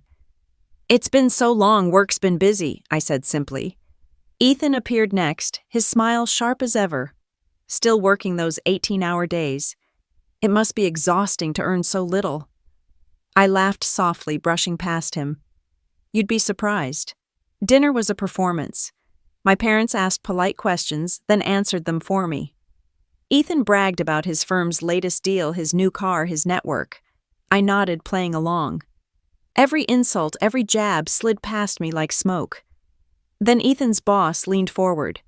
It's been so long, work's been busy, I said simply. Ethan appeared next, his smile sharp as ever. Still working those 18-hour days. It must be exhausting to earn so little. I laughed softly, brushing past him. You'd be surprised. Dinner was a performance. My parents asked polite questions, then answered them for me. Ethan bragged about his firm's latest deal, his new car, his network. I nodded, playing along. Every insult, every jab slid past me like smoke. Then Ethan's boss leaned forward.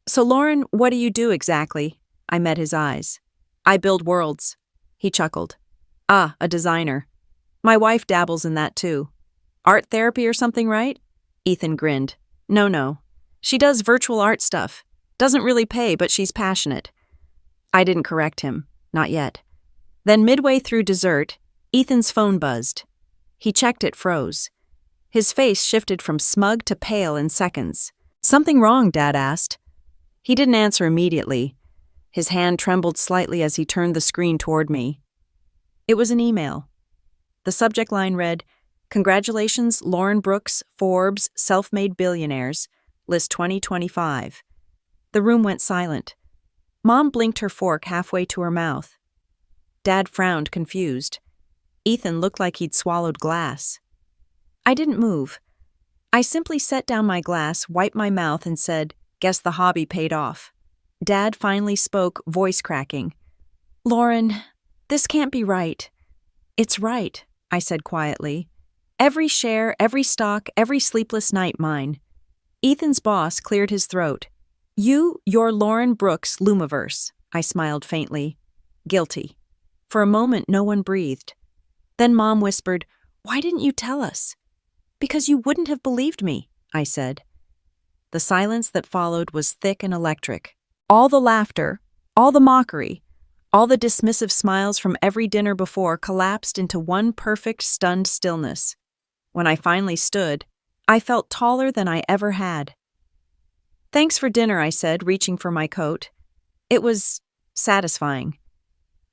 So Lauren, what do you do exactly? I met his eyes. I build worlds. He chuckled. Ah, a designer. My wife dabbles in that too. Art therapy or something, right? Ethan grinned. No. She does virtual art stuff. Doesn't really pay, but she's passionate. I didn't correct him. Not yet. Then midway through dessert, Ethan's phone buzzed. He checked it, froze. His face shifted from smug to pale in seconds. Something wrong, Dad asked. He didn't answer immediately. His hand trembled slightly as he turned the screen toward me. It was an email. The subject line read, Congratulations, Lauren Brooks, Forbes, Self-Made Billionaires, List 2025. The room went silent. Mom blinked her fork halfway to her mouth. Dad frowned, confused. Ethan looked like he'd swallowed glass. I didn't move. I simply set down my glass, wiped my mouth, and said, Guess the hobby paid off. Dad finally spoke, voice cracking. Lauren, this can't be right. It's right, I said quietly. Every share, every stock, every sleepless night mine. Ethan's boss cleared his throat. You're Lauren Brooks, Lumiverse. I smiled faintly. Guilty. For a moment, no one breathed. Then Mom whispered, Why didn't you tell us? Because you wouldn't have believed me, I said. The silence that followed was thick and electric. All the laughter, all the mockery, all the dismissive smiles from every dinner before collapsed into one perfect, stunned stillness. When I finally stood, I felt taller than I ever had. Thanks for dinner, I said, reaching for my coat. It was satisfying.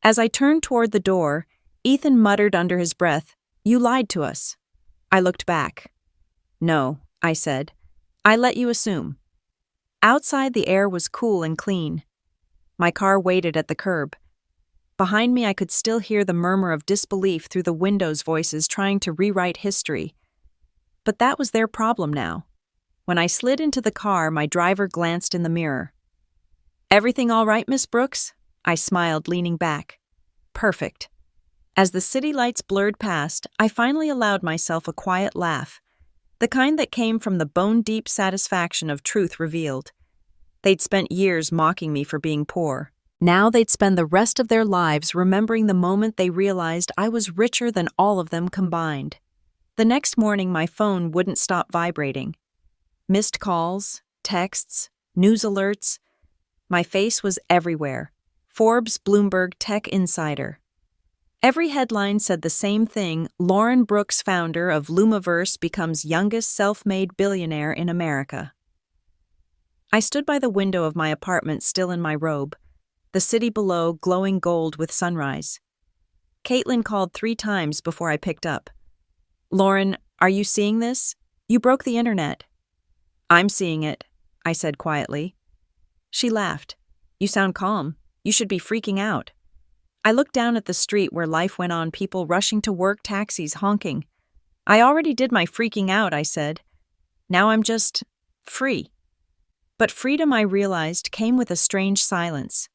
As I turned toward the door, Ethan muttered under his breath, You lied to us. I looked back. No, I said. I let you assume. Outside, the air was cool and clean. My car waited at the curb. Behind me, I could still hear the murmur of disbelief through the window's voices trying to rewrite history. But that was their problem now. When I slid into the car, my driver glanced in the mirror. Everything all right, Miss Brooks? I smiled, leaning back. Perfect. As the city lights blurred past, I finally allowed myself a quiet laugh, the kind that came from the bone-deep satisfaction of truth revealed. They'd spent years mocking me for being poor. Now they'd spend the rest of their lives remembering the moment they realized I was richer than all of them combined. The next morning, my phone wouldn't stop vibrating. Missed calls, texts, news alerts. My face was everywhere. Forbes, Bloomberg, Tech Insider. Every headline said the same thing: Lauren Brooks, founder of Lumiverse, becomes youngest self-made billionaire in America. I stood by the window of my apartment, still in my robe, the city below glowing gold with sunrise. Caitlin called 3 times before I picked up. Lauren, are you seeing this? You broke the internet. I'm seeing it, I said quietly. She laughed. You sound calm. You should be freaking out. I looked down at the street where life went on, people rushing to work, taxis honking. I already did my freaking out, I said. Now I'm just free. But freedom, I realized, came with a strange silence.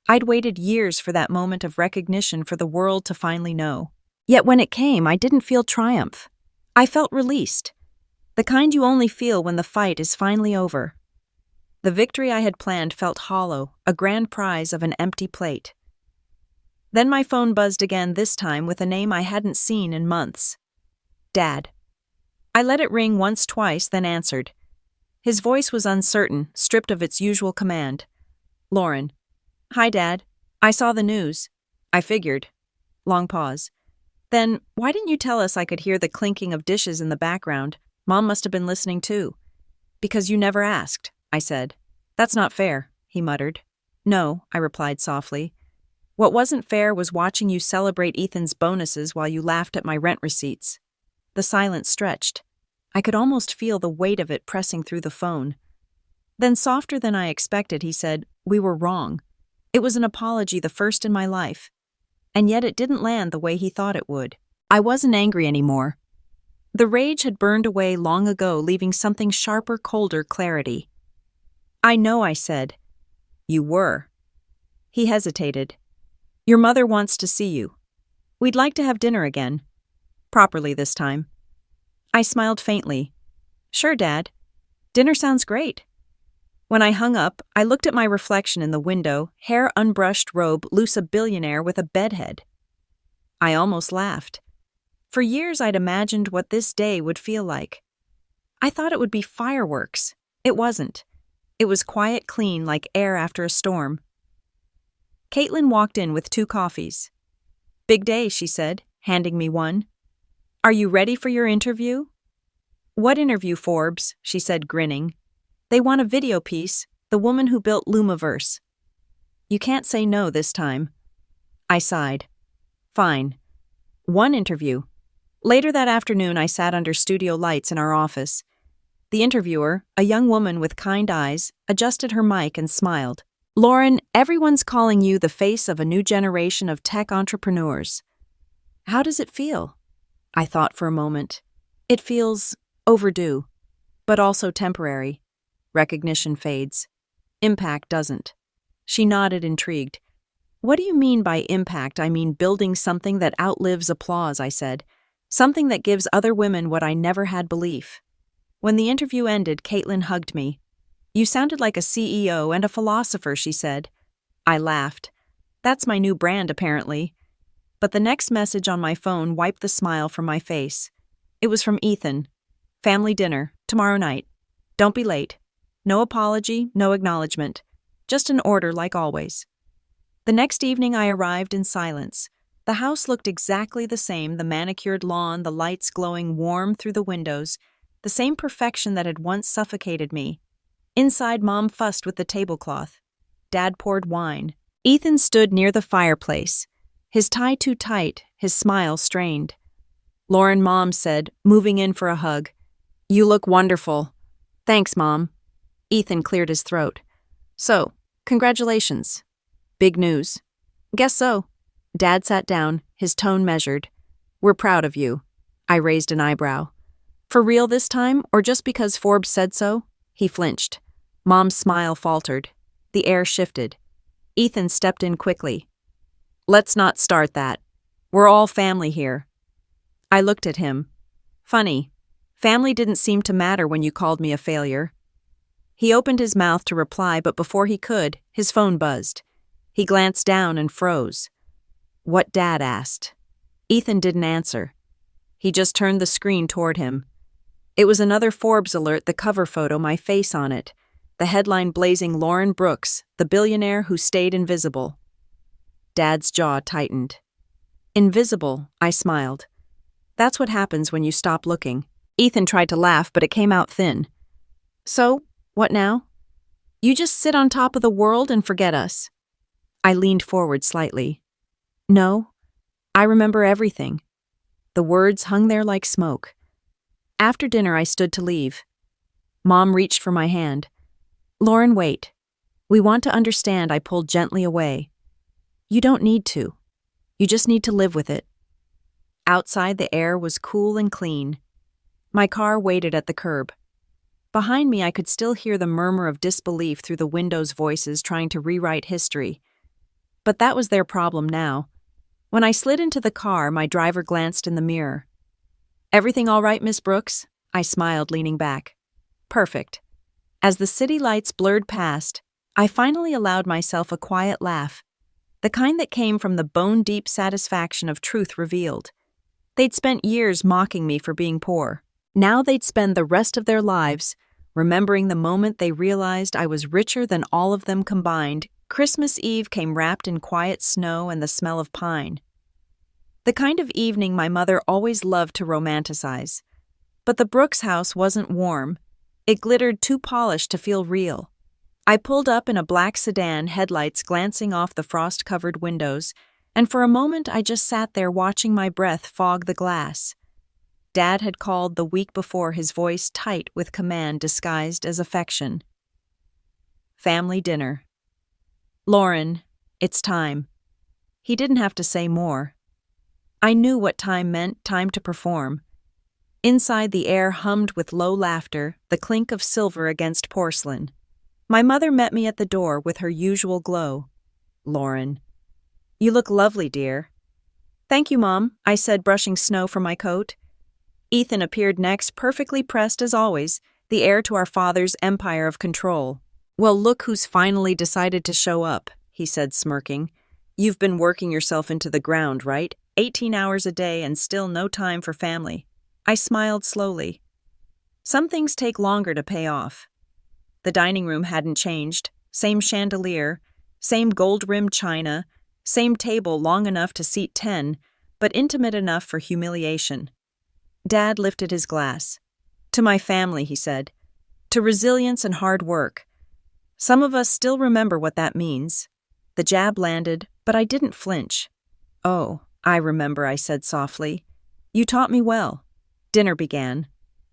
I'd waited years for that moment of recognition for the world to finally know. Yet when it came, I didn't feel triumph. I felt released. The kind you only feel when the fight is finally over. The victory I had planned felt hollow, a grand prize of an empty plate. Then my phone buzzed again, this time with a name I hadn't seen in months. Dad. I let it ring once, twice, then answered. His voice was uncertain, stripped of its usual command. Lauren. Hi, Dad. I saw the news. I figured. Long pause. Then, why didn't you tell us? I could hear the clinking of dishes in the background. Mom must have been listening too. Because you never asked, I said. That's not fair, he muttered. No, I replied softly. What wasn't fair was watching you celebrate Ethan's bonuses while you laughed at my rent receipts. The silence stretched. I could almost feel the weight of it pressing through the phone. Then, softer than I expected, he said, We were wrong. It was an apology, the first in my life. And yet it didn't land the way he thought it would. I wasn't angry anymore. The rage had burned away long ago, leaving something sharper, colder clarity. I know, I said. You were. He hesitated. Your mother wants to see you. We'd like to have dinner again. Properly this time. I smiled faintly. Sure, Dad. Dinner sounds great. When I hung up, I looked at my reflection in the window, hair unbrushed, robe, loose, a billionaire with a bedhead. I almost laughed. For years I'd imagined what this day would feel like. I thought it would be fireworks. It wasn't. It was quiet, clean, like air after a storm. Caitlin walked in with 2 coffees. Big day, she said, handing me one. Are you ready for your interview? What interview, Forbes? She said, grinning. They want a video piece, the woman who built Lumiverse. You can't say no this time. I sighed. Fine. One interview. Later that afternoon, I sat under studio lights in our office. The interviewer, a young woman with kind eyes, adjusted her mic and smiled. Lauren, everyone's calling you the face of a new generation of tech entrepreneurs. How does it feel? I thought for a moment. It feels overdue, but also temporary. Recognition fades. Impact doesn't. She nodded, intrigued. What do you mean by impact? I mean building something that outlives applause, I said. Something that gives other women what I never had belief. When the interview ended, Caitlin hugged me. You sounded like a CEO and a philosopher, she said. I laughed. That's my new brand, apparently. But the next message on my phone wiped the smile from my face. It was from Ethan. Family dinner, tomorrow night. Don't be late. No apology, no acknowledgement. Just an order like always. The next evening I arrived in silence. The house looked exactly the same, the manicured lawn, the lights glowing warm through the windows, the same perfection that had once suffocated me. Inside, Mom fussed with the tablecloth. Dad poured wine. Ethan stood near the fireplace, his tie too tight, his smile strained. Lauren, Mom said, moving in for a hug. You look wonderful. Thanks, Mom. Ethan cleared his throat. So, congratulations. Big news. Guess so. Dad sat down, his tone measured. We're proud of you. I raised an eyebrow. For real this time, or just because Forbes said so? He flinched. Mom's smile faltered. The air shifted. Ethan stepped in quickly. Let's not start that. We're all family here. I looked at him. Funny. Family didn't seem to matter when you called me a failure. He opened his mouth to reply, but before he could, his phone buzzed. He glanced down and froze. What Dad asked. Ethan didn't answer. He just turned the screen toward him. It was another Forbes alert, the cover photo, my face on it. The headline blazing, Lauren Brooks, the billionaire who stayed invisible. Dad's jaw tightened. Invisible, I smiled. That's what happens when you stop looking. Ethan tried to laugh, but it came out thin. So, what now? You just sit on top of the world and forget us. I leaned forward slightly. No, I remember everything. The words hung there like smoke. After dinner, I stood to leave. Mom reached for my hand. Lauren, wait. We want to understand, I pulled gently away. You don't need to. You just need to live with it. Outside, the air was cool and clean. My car waited at the curb. Behind me, I could still hear the murmur of disbelief through the window's voices trying to rewrite history. But that was their problem now. When I slid into the car, my driver glanced in the mirror. "Everything all right, Miss Brooks?" I smiled, leaning back. "Perfect." As the city lights blurred past, I finally allowed myself a quiet laugh, the kind that came from the bone-deep satisfaction of truth revealed. They'd spent years mocking me for being poor. Now they'd spend the rest of their lives remembering the moment they realized I was richer than all of them combined. Christmas Eve came wrapped in quiet snow and the smell of pine. The kind of evening my mother always loved to romanticize. But the Brooks house wasn't warm. It glittered too polished to feel real. I pulled up in a black sedan, headlights glancing off the frost-covered windows, and for a moment I just sat there watching my breath fog the glass. Dad had called the week before, his voice tight with command disguised as affection. Family dinner. "Lauren, it's time." He didn't have to say more. I knew what time meant, time to perform. Inside, the air hummed with low laughter, the clink of silver against porcelain. My mother met me at the door with her usual glow. "Lauren, you look lovely, dear." "Thank you, Mom," I said, brushing snow from my coat. Ethan appeared next, perfectly pressed as always, the heir to our father's empire of control. "Well, look who's finally decided to show up," he said, smirking. "You've been working yourself into the ground, right? 18 hours a day and still no time for family." I smiled slowly. Some things take longer to pay off. The dining room hadn't changed. Same chandelier, same gold-rimmed china, same table long enough to seat 10, but intimate enough for humiliation. Dad lifted his glass. "To my family," he said. "To resilience and hard work. Some of us still remember what that means." The jab landed, but I didn't flinch. "Oh, I remember," I said softly. "You taught me well." Dinner began.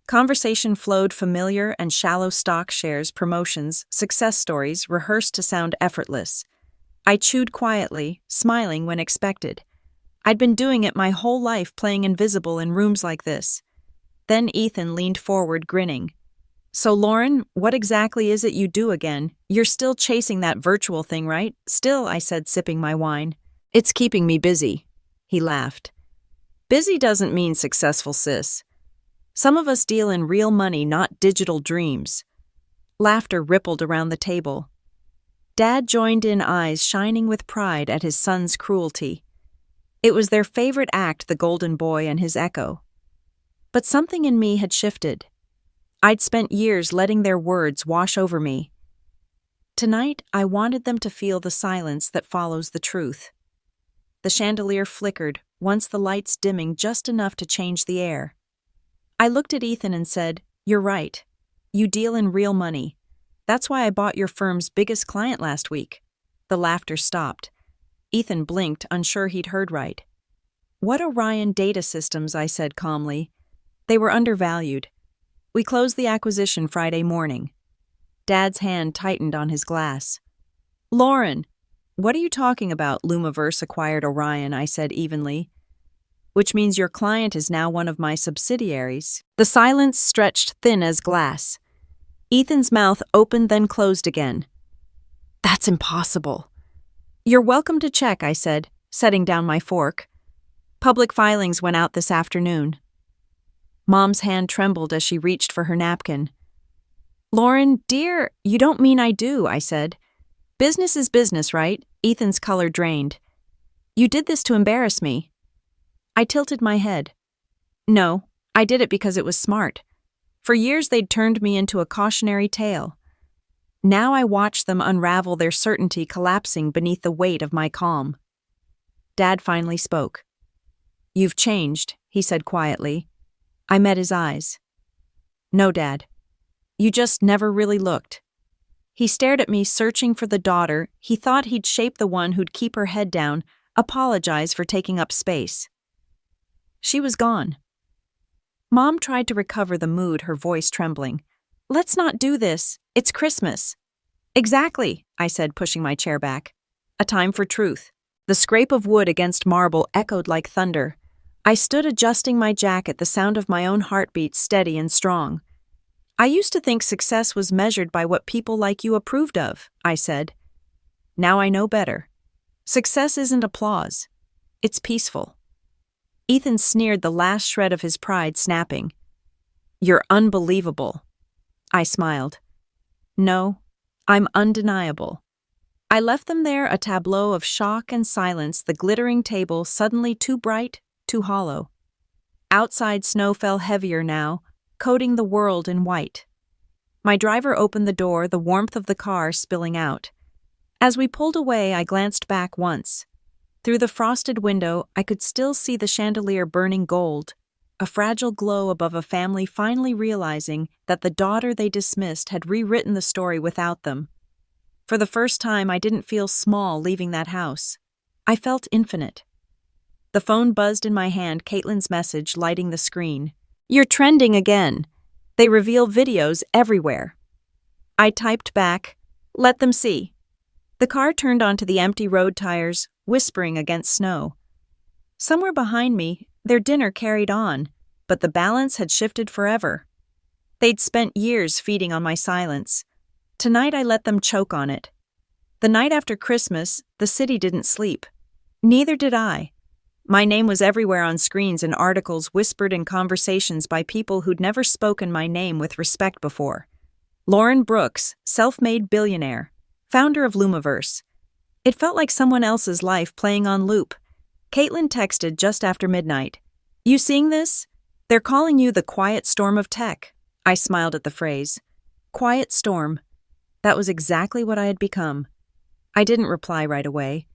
Conversation flowed, familiar and shallow: stock shares, promotions, success stories, rehearsed to sound effortless. I chewed quietly, smiling when expected. I'd been doing it my whole life, playing invisible in rooms like this. Then Ethan leaned forward, grinning. "So, Lauren, what exactly is it you do again? You're still chasing that virtual thing, right?" "Still," I said, sipping my wine. "It's keeping me busy." He laughed. "Busy doesn't mean successful, sis. Some of us deal in real money, not digital dreams." Laughter rippled around the table. Dad joined in, eyes shining with pride at his son's cruelty. It was their favorite act, the golden boy and his echo. But something in me had shifted. I'd spent years letting their words wash over me. Tonight, I wanted them to feel the silence that follows the truth. The chandelier flickered, once the lights dimming just enough to change the air. I looked at Ethan and said, "You're right. You deal in real money. That's why I bought your firm's biggest client last week." The laughter stopped. Ethan blinked, unsure he'd heard right. "What Orion Data Systems?" I said calmly. "They were undervalued. We closed the acquisition Friday morning." Dad's hand tightened on his glass. "Lauren, what are you talking about?" "Lumiverse acquired Orion," I said evenly. "Which means your client is now one of my subsidiaries." The silence stretched thin as glass. Ethan's mouth opened then closed again. "That's impossible." "You're welcome to check," I said, setting down my fork. "Public filings went out this afternoon." Mom's hand trembled as she reached for her napkin. "Lauren, dear, you don't mean I do," I said. "Business is business, right?" Ethan's color drained. "You did this to embarrass me." I tilted my head. "No, I did it because it was smart. For years they'd turned me into a cautionary tale. Now I watched them unravel, their certainty collapsing beneath the weight of my calm." Dad finally spoke. "You've changed," he said quietly. I met his eyes. "No, Dad. You just never really looked." He stared at me, searching for the daughter he thought he'd shape, the one who'd keep her head down, apologize for taking up space. She was gone. Mom tried to recover the mood, her voice trembling. "Let's not do this. It's Christmas." "Exactly," I said, pushing my chair back. A time for truth. The scrape of wood against marble echoed like thunder. I stood adjusting my jacket, the sound of my own heartbeat steady and strong. I used to think success was measured by what people like you approved of, I said. Now I know better. Success isn't applause. It's peaceful. Ethan sneered, the last shred of his pride snapping. You're unbelievable. I smiled. No, I'm undeniable. I left them there, a tableau of shock and silence, the glittering table suddenly too bright, too hollow. Outside snow fell heavier now, coating the world in white. My driver opened the door, the warmth of the car spilling out. As we pulled away, I glanced back once. Through the frosted window, I could still see the chandelier burning gold, a fragile glow above a family finally realizing that the daughter they dismissed had rewritten the story without them. For the first time, I didn't feel small leaving that house. I felt infinite. The phone buzzed in my hand, Caitlin's message lighting the screen. You're trending again. They reveal videos everywhere. I typed back, let them see. The car turned onto the empty road tires, whispering against snow. Somewhere behind me, their dinner carried on, but the balance had shifted forever. They'd spent years feeding on my silence. Tonight I let them choke on it. The night after Christmas, the city didn't sleep. Neither did I. My name was everywhere on screens and articles whispered in conversations by people who'd never spoken my name with respect before. Lauren Brooks, self-made billionaire, founder of Lumiverse. It felt like someone else's life playing on loop. Caitlin texted just after midnight. You seeing this? They're calling you the quiet storm of tech. I smiled at the phrase. Quiet storm. That was exactly what I had become. I didn't reply right away.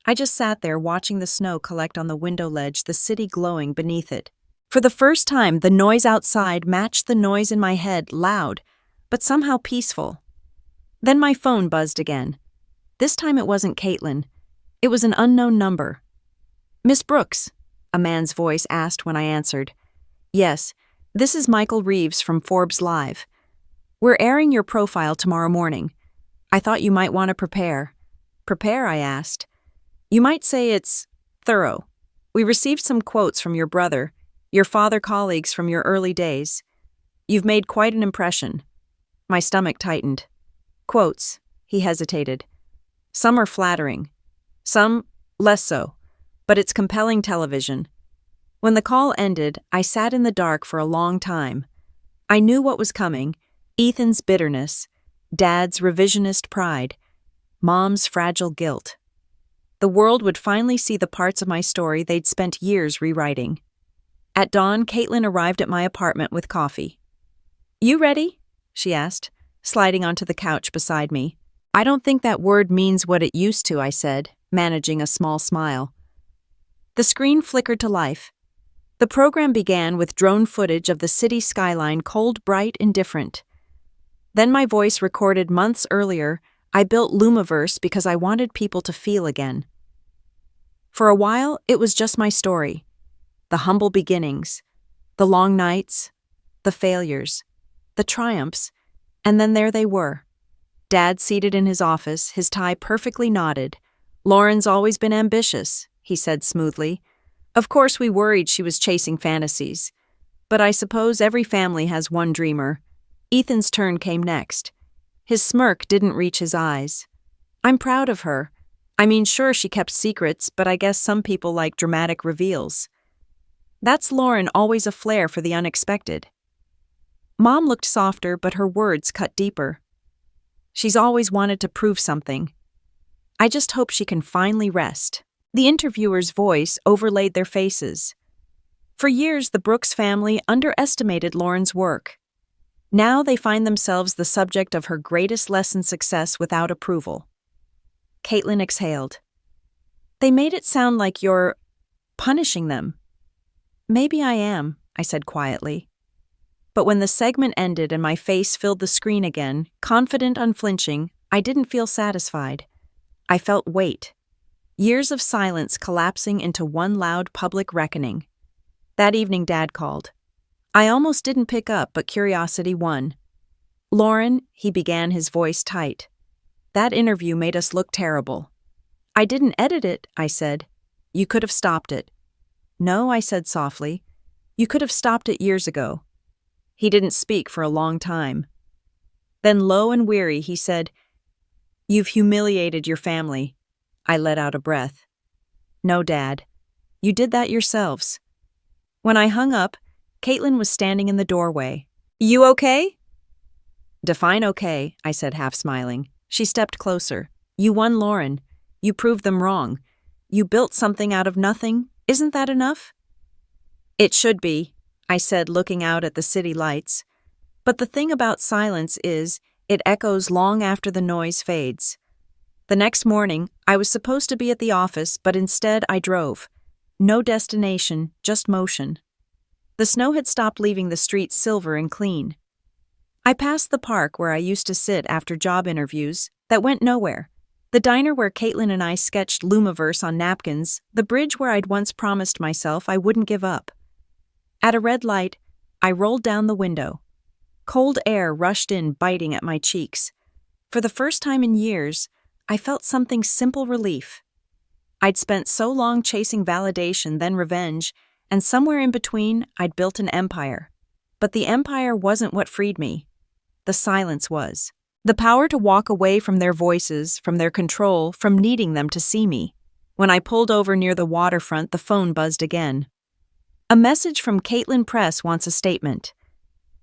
I just sat there watching the snow collect on the window ledge, the city glowing beneath it. For the first time, the noise outside matched the noise in my head, loud, but somehow peaceful. Then my phone buzzed again. This time it wasn't Caitlin. It was an unknown number. Miss Brooks, a man's voice asked when I answered. Yes, this is Michael Reeves from Forbes Live. We're airing your profile tomorrow morning. I thought you might want to prepare. Prepare, I asked. You might say it's thorough. We received some quotes from your brother, your father colleagues from your early days. You've made quite an impression. My stomach tightened. Quotes, he hesitated. Some are flattering. Some less so. But it's compelling television. When the call ended, I sat in the dark for a long time. I knew what was coming. Ethan's bitterness, Dad's revisionist pride, Mom's fragile guilt. The world would finally see the parts of my story they'd spent years rewriting. At dawn, Caitlin arrived at my apartment with coffee. You ready? She asked, sliding onto the couch beside me. I don't think that word means what it used to, I said, managing a small smile. The screen flickered to life. The program began with drone footage of the city skyline, cold, bright, indifferent. Then my voice recorded months earlier. I built Lumiverse because I wanted people to feel again. For a while, it was just my story. The humble beginnings, the long nights, the failures, the triumphs, and then there they were. Dad seated in his office, his tie perfectly knotted. Lauren's always been ambitious, he said smoothly. Of course we worried she was chasing fantasies. But I suppose every family has one dreamer. Ethan's turn came next. His smirk didn't reach his eyes. I'm proud of her. I mean, sure, she kept secrets, but I guess some people like dramatic reveals. That's Lauren, always a flair for the unexpected. Mom looked softer, but her words cut deeper. She's always wanted to prove something. I just hope she can finally rest. The interviewer's voice overlaid their faces. For years, the Brooks family underestimated Lauren's work. Now they find themselves the subject of her greatest lesson success without approval. Caitlin exhaled. They made it sound like you're punishing them. Maybe I am, I said quietly. But when the segment ended and my face filled the screen again, confident, unflinching, I didn't feel satisfied. I felt weight. Years of silence collapsing into one loud public reckoning. That evening, Dad called. I almost didn't pick up, but curiosity won. Lauren, he began, his voice tight. That interview made us look terrible. I didn't edit it, I said. You could have stopped it. No, I said softly. You could have stopped it years ago. He didn't speak for a long time. Then, low and weary, he said, You've humiliated your family. I let out a breath. No, Dad. You did that yourselves. When I hung up, Caitlin was standing in the doorway. You okay? Define okay, I said, half smiling. She stepped closer. You won, Lauren. You proved them wrong. You built something out of nothing. Isn't that enough? It should be, I said, looking out at the city lights. But the thing about silence is, it echoes long after the noise fades. The next morning, I was supposed to be at the office, but instead I drove. No destination, just motion. The snow had stopped leaving the streets silver and clean. I passed the park where I used to sit after job interviews that went nowhere. The diner where Caitlin and I sketched Lumiverse on napkins, the bridge where I'd once promised myself I wouldn't give up. At a red light, I rolled down the window. Cold air rushed in, biting at my cheeks. For the first time in years, I felt something simple relief. I'd spent so long chasing validation, then revenge, and somewhere in between, I'd built an empire. But the empire wasn't what freed me. The silence was. The power to walk away from their voices, from their control, from needing them to see me. When I pulled over near the waterfront, the phone buzzed again. A message from Caitlin Press wants a statement.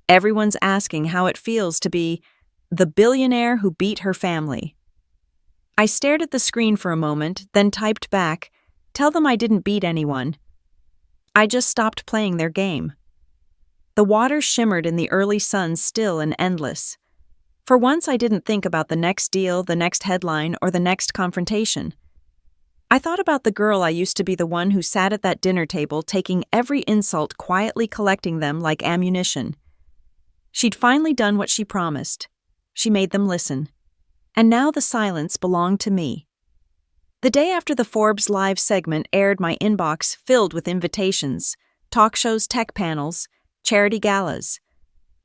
Everyone's asking how it feels to be the billionaire who beat her family. I stared at the screen for a moment, then typed back, Tell them I didn't beat anyone. I just stopped playing their game. The water shimmered in the early sun, still and endless. For once, I didn't think about the next deal, the next headline, or the next confrontation. I thought about the girl I used to be, the one who sat at that dinner table taking every insult, quietly collecting them like ammunition. She'd finally done what she promised. She made them listen. And now the silence belonged to me. The day after the Forbes Live segment aired, my inbox filled with invitations, talk shows, tech panels, charity galas.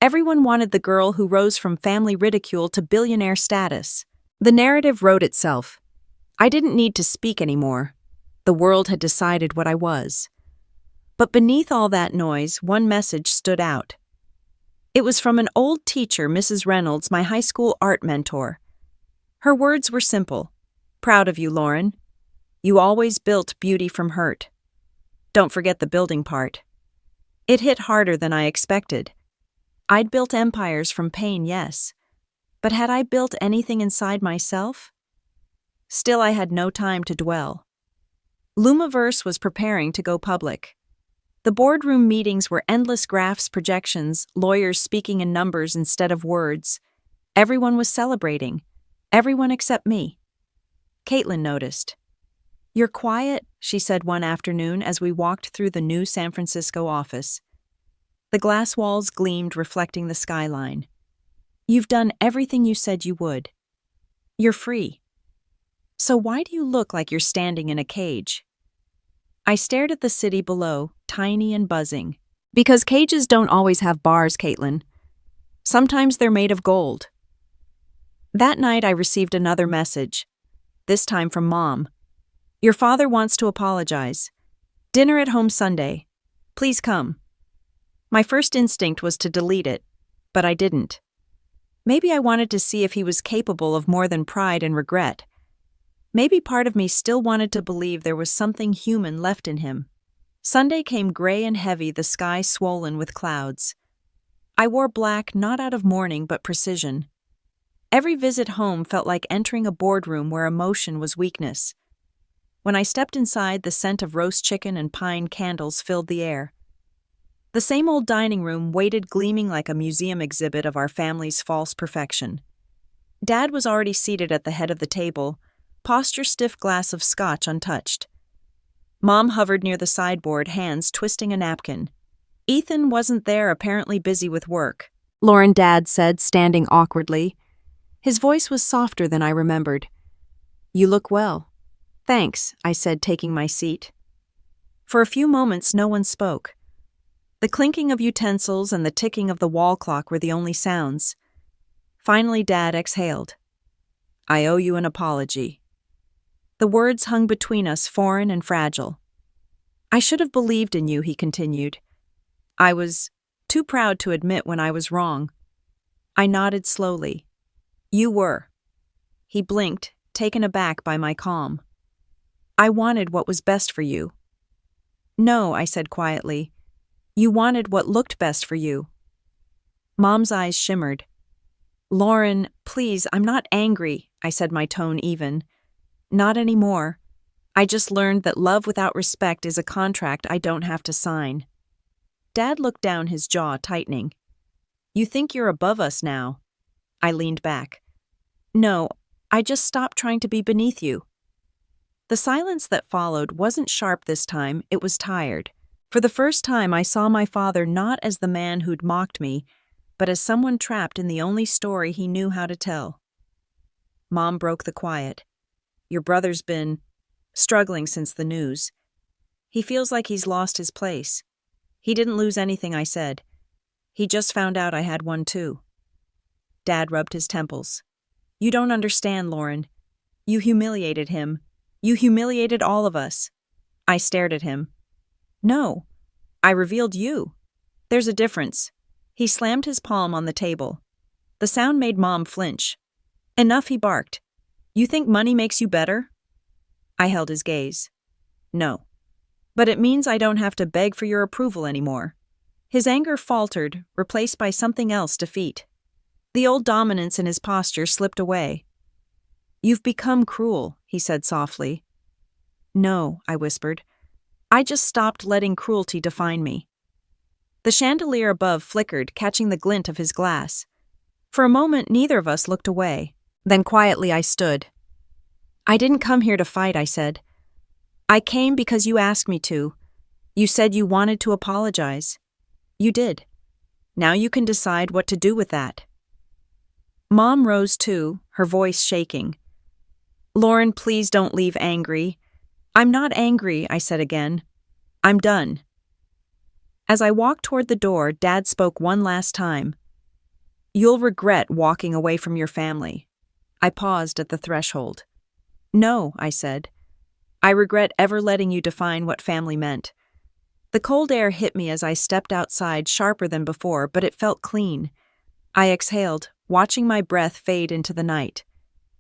Everyone wanted the girl who rose from family ridicule to billionaire status. The narrative wrote itself. I didn't need to speak anymore. The world had decided what I was. But beneath all that noise, one message stood out. It was from an old teacher, Mrs. Reynolds, my high school art mentor. Her words were simple. Proud of you, Lauren. You always built beauty from hurt. Don't forget the building part. It hit harder than I expected. I'd built empires from pain, yes. But had I built anything inside myself? Still, I had no time to dwell. Lumiverse was preparing to go public. The boardroom meetings were endless graphs, projections, lawyers speaking in numbers instead of words. Everyone was celebrating. Everyone except me. Caitlin noticed. You're quiet, she said one afternoon as we walked through the new San Francisco office. The glass walls gleamed, reflecting the skyline. You've done everything you said you would. You're free. So why do you look like you're standing in a cage? I stared at the city below, tiny and buzzing. Because cages don't always have bars, Caitlin. Sometimes they're made of gold. That night I received another message, this time from Mom. Your father wants to apologize. Dinner at home Sunday. Please come. My first instinct was to delete it, but I didn't. Maybe I wanted to see if he was capable of more than pride and regret. Maybe part of me still wanted to believe there was something human left in him. Sunday came gray and heavy, the sky swollen with clouds. I wore black, not out of mourning but precision. Every visit home felt like entering a boardroom where emotion was weakness. When I stepped inside, the scent of roast chicken and pine candles filled the air. The same old dining room waited, gleaming like a museum exhibit of our family's false perfection. Dad was already seated at the head of the table, posture-stiff glass of scotch untouched. Mom hovered near the sideboard, hands twisting a napkin. Ethan wasn't there, apparently busy with work. Lauren, Dad said, standing awkwardly. His voice was softer than I remembered. You look well. Thanks, I said, taking my seat. For a few moments, no one spoke. The clinking of utensils and the ticking of the wall clock were the only sounds. Finally, Dad exhaled. I owe you an apology." The words hung between us, foreign and fragile. "I should have believed in you," he continued. "I was too proud to admit when I was wrong." I nodded slowly. "You were." He blinked, taken aback by my calm. "I wanted what was best for you." "No," I said quietly. "You wanted what looked best for you." Mom's eyes shimmered. "Lauren, please, I'm not angry," I said, my tone even. "Not anymore. I just learned that love without respect is a contract I don't have to sign." Dad looked down, his jaw tightening. "You think you're above us now?" I leaned back. "No, I just stopped trying to be beneath you." The silence that followed wasn't sharp this time, it was tired. For the first time, I saw my father not as the man who'd mocked me, but as someone trapped in the only story he knew how to tell. Mom broke the quiet. "Your brother's been struggling since the news. He feels like he's lost his place." "He didn't lose anything," I said. "He just found out I had one too." Dad rubbed his temples. "You don't understand, Lauren. You humiliated him. You humiliated all of us." I stared at him. "No, I revealed you. There's a difference." He slammed his palm on the table. The sound made Mom flinch. "Enough," he barked. "You think money makes you better?" I held his gaze. "No. But it means I don't have to beg for your approval anymore." His anger faltered, replaced by something else, defeat. The old dominance in his posture slipped away. "You've become cruel," he said softly. "No," I whispered. "I just stopped letting cruelty define me." The chandelier above flickered, catching the glint of his glass. For a moment, neither of us looked away. Then quietly I stood. "I didn't come here to fight," I said. "I came because you asked me to. You said you wanted to apologize. You did. Now you can decide what to do with that." Mom rose too, her voice shaking. "Lauren, please don't leave angry." "I'm not angry," I said again. "I'm done." As I walked toward the door, Dad spoke one last time. "You'll regret walking away from your family." I paused at the threshold. "No," I said. "I regret ever letting you define what family meant." The cold air hit me as I stepped outside, sharper than before, but it felt clean. I exhaled, watching my breath fade into the night.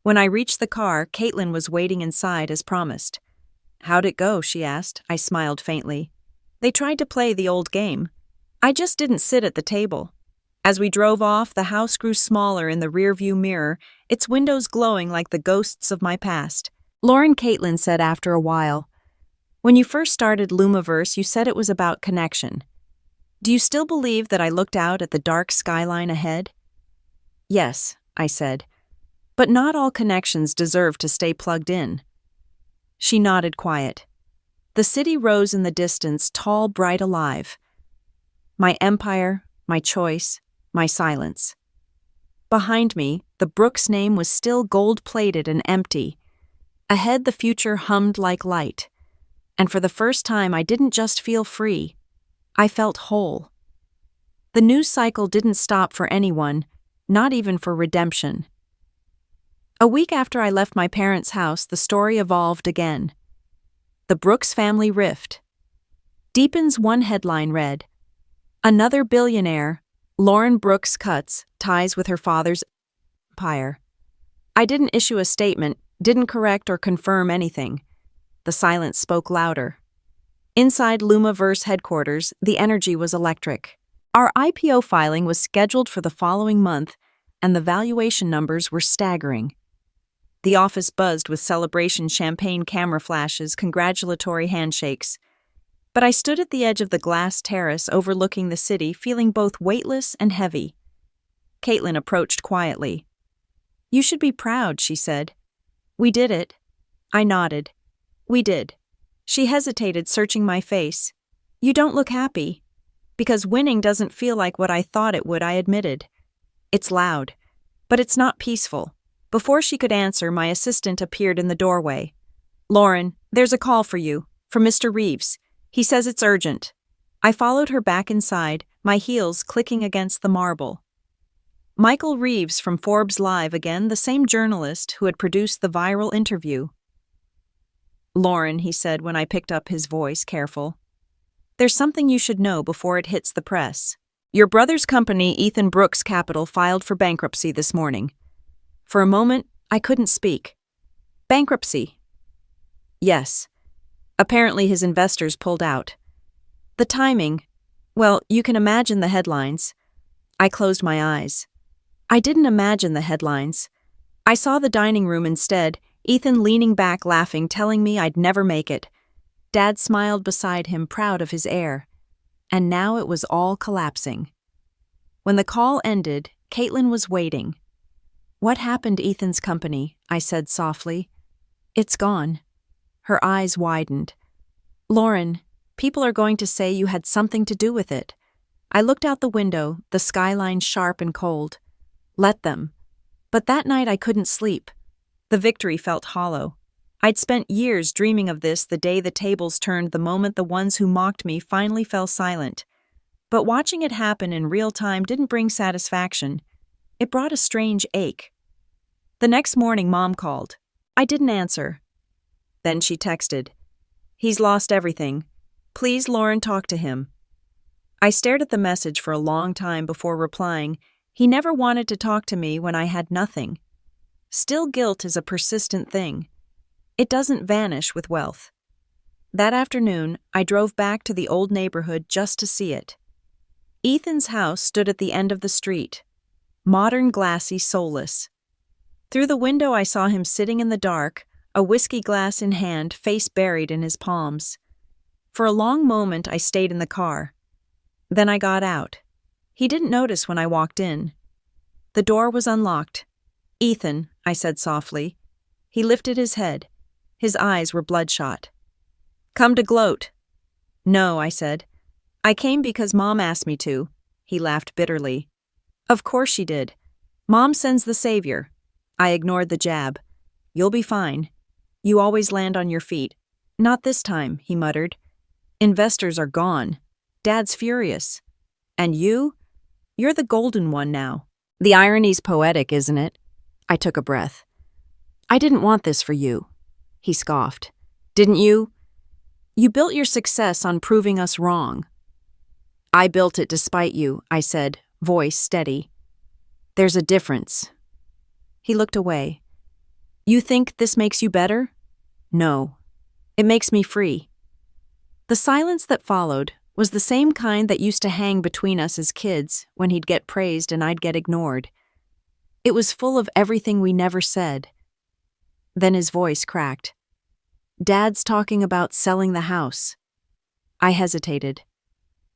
When I reached the car, Caitlin was waiting inside as promised. "How'd it go?" she asked. I smiled faintly. "They tried to play the old game. I just didn't sit at the table." As we drove off, the house grew smaller in the rearview mirror, its windows glowing like the ghosts of my past. "Lauren," Caitlin said after a while, "when you first started Lumiverse, you said it was about connection. Do you still believe that I looked out at the dark skyline ahead?" "Yes," I said, "but not all connections deserve to stay plugged in." She nodded, quiet. The city rose in the distance, tall, bright, alive. My empire, my choice, my silence. Behind me, the Brooks name was still gold-plated and empty. Ahead, the future hummed like light. And for the first time, I didn't just feel free. I felt whole. The news cycle didn't stop for anyone, not even for redemption. A week after I left my parents' house, the story evolved again. The Brooks family rift. Deepens, one headline read. Another billionaire, Lauren Brooks cuts ties with her father's empire. I didn't issue a statement, didn't correct or confirm anything. The silence spoke louder. Inside Lumiverse headquarters, the energy was electric. Our IPO filing was scheduled for the following month, and the valuation numbers were staggering. The office buzzed with celebration champagne camera flashes, congratulatory handshakes. But I stood at the edge of the glass terrace overlooking the city, feeling both weightless and heavy. Caitlin approached quietly. "You should be proud," she said. "We did it." I nodded. "We did." She hesitated, searching my face. "You don't look happy." "Because winning doesn't feel like what I thought it would," I admitted. "It's loud, but it's not peaceful." Before she could answer, my assistant appeared in the doorway. "Lauren, there's a call for you, from Mr. Reeves. He says it's urgent." I followed her back inside, my heels clicking against the marble. Michael Reeves from Forbes Live again, the same journalist who had produced the viral interview. "Lauren," he said when I picked up his voice, careful. "There's something you should know before it hits the press. Your brother's company, Ethan Brooks Capital, filed for bankruptcy this morning." For a moment, I couldn't speak. "Bankruptcy?" "Yes. Apparently his investors pulled out. The timing, well, you can imagine the headlines." I closed my eyes. I didn't imagine the headlines. I saw the dining room instead, Ethan leaning back laughing, telling me I'd never make it. Dad smiled beside him, proud of his heir. And now it was all collapsing. When the call ended, Caitlin was waiting. "What happened, Ethan's company?" I said softly. "It's gone." Her eyes widened. "Lauren, people are going to say you had something to do with it." I looked out the window, the skyline sharp and cold. Let them. But that night I couldn't sleep. The victory felt hollow. I'd spent years dreaming of this the day the tables turned, the moment the ones who mocked me finally fell silent. But watching it happen in real time didn't bring satisfaction. It brought a strange ache. The next morning, Mom called. I didn't answer. Then she texted, "He's lost everything. Please, Lauren, talk to him." I stared at the message for a long time before replying. He never wanted to talk to me when I had nothing. Still, guilt is a persistent thing. It doesn't vanish with wealth. That afternoon, I drove back to the old neighborhood just to see it. Ethan's house stood at the end of the street. Modern, glassy, soulless. Through the window I saw him sitting in the dark, a whiskey glass in hand, face buried in his palms. For a long moment I stayed in the car. Then I got out. He didn't notice when I walked in. The door was unlocked. "Ethan," I said softly. He lifted his head. His eyes were bloodshot. "Come to gloat." "No," I said. "I came because Mom asked me to." He laughed bitterly. "Of course she did. Mom sends the savior." I ignored the jab. "You'll be fine. You always land on your feet." "Not this time," he muttered. "Investors are gone. Dad's furious. And you're the golden one now." The irony's poetic, isn't it? I took a breath. "I didn't want this for you." He scoffed. "Didn't you? You built your success on proving us wrong." "I built it despite you," I said, voice steady. "There's a difference." He looked away. "You think this makes you better?" "No. It makes me free." The silence that followed was the same kind that used to hang between us as kids when he'd get praised and I'd get ignored. It was full of everything we never said. Then his voice cracked. "Dad's talking about selling the house." I hesitated.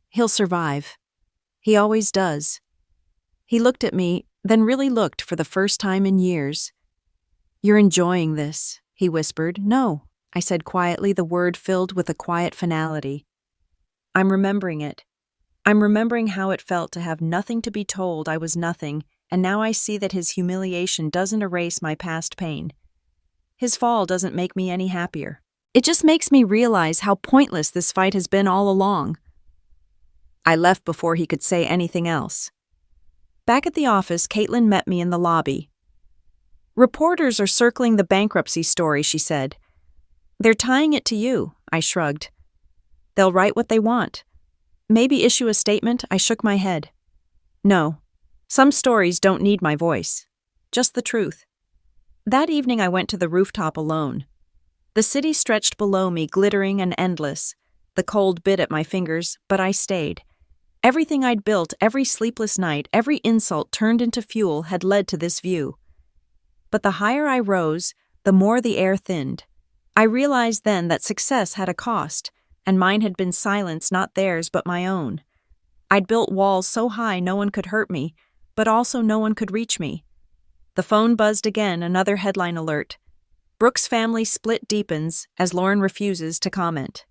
"He'll survive. He always does." He looked at me, then really looked for the first time in years. "You're enjoying this," he whispered. "No," I said quietly, the word filled with a quiet finality. "I'm remembering it. I'm remembering how it felt to have nothing to be told I was nothing, and now I see that his humiliation doesn't erase my past pain. His fall doesn't make me any happier. It just makes me realize how pointless this fight has been all along." I left before he could say anything else. Back at the office, Caitlin met me in the lobby. "Reporters are circling the bankruptcy story," she said. "They're tying it to you," I shrugged. "They'll write what they want. Maybe issue a statement." I shook my head. "No. Some stories don't need my voice. Just the truth." That evening I went to the rooftop alone. The city stretched below me, glittering and endless. The cold bit at my fingers, but I stayed. Everything I'd built, every sleepless night, every insult turned into fuel had led to this view. But the higher I rose, the more the air thinned. I realized then that success had a cost, and mine had been silence, not theirs, but my own. I'd built walls so high no one could hurt me, but also no one could reach me. The phone buzzed again, another headline alert. "Brooks family split deepens as Lauren refuses to comment."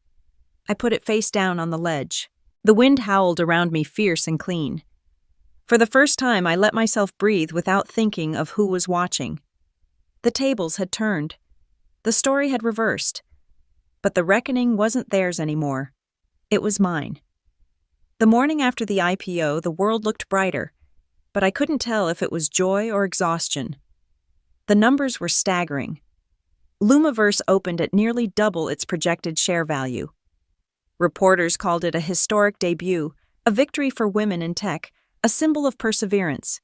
I put it face down on the ledge. The wind howled around me, fierce and clean. For the first time, I let myself breathe without thinking of who was watching. The tables had turned. The story had reversed. But the reckoning wasn't theirs anymore. It was mine. The morning after the IPO, the world looked brighter, but I couldn't tell if it was joy or exhaustion. The numbers were staggering. Lumiverse opened at nearly double its projected share value. Reporters called it a historic debut, a victory for women in tech, a symbol of perseverance.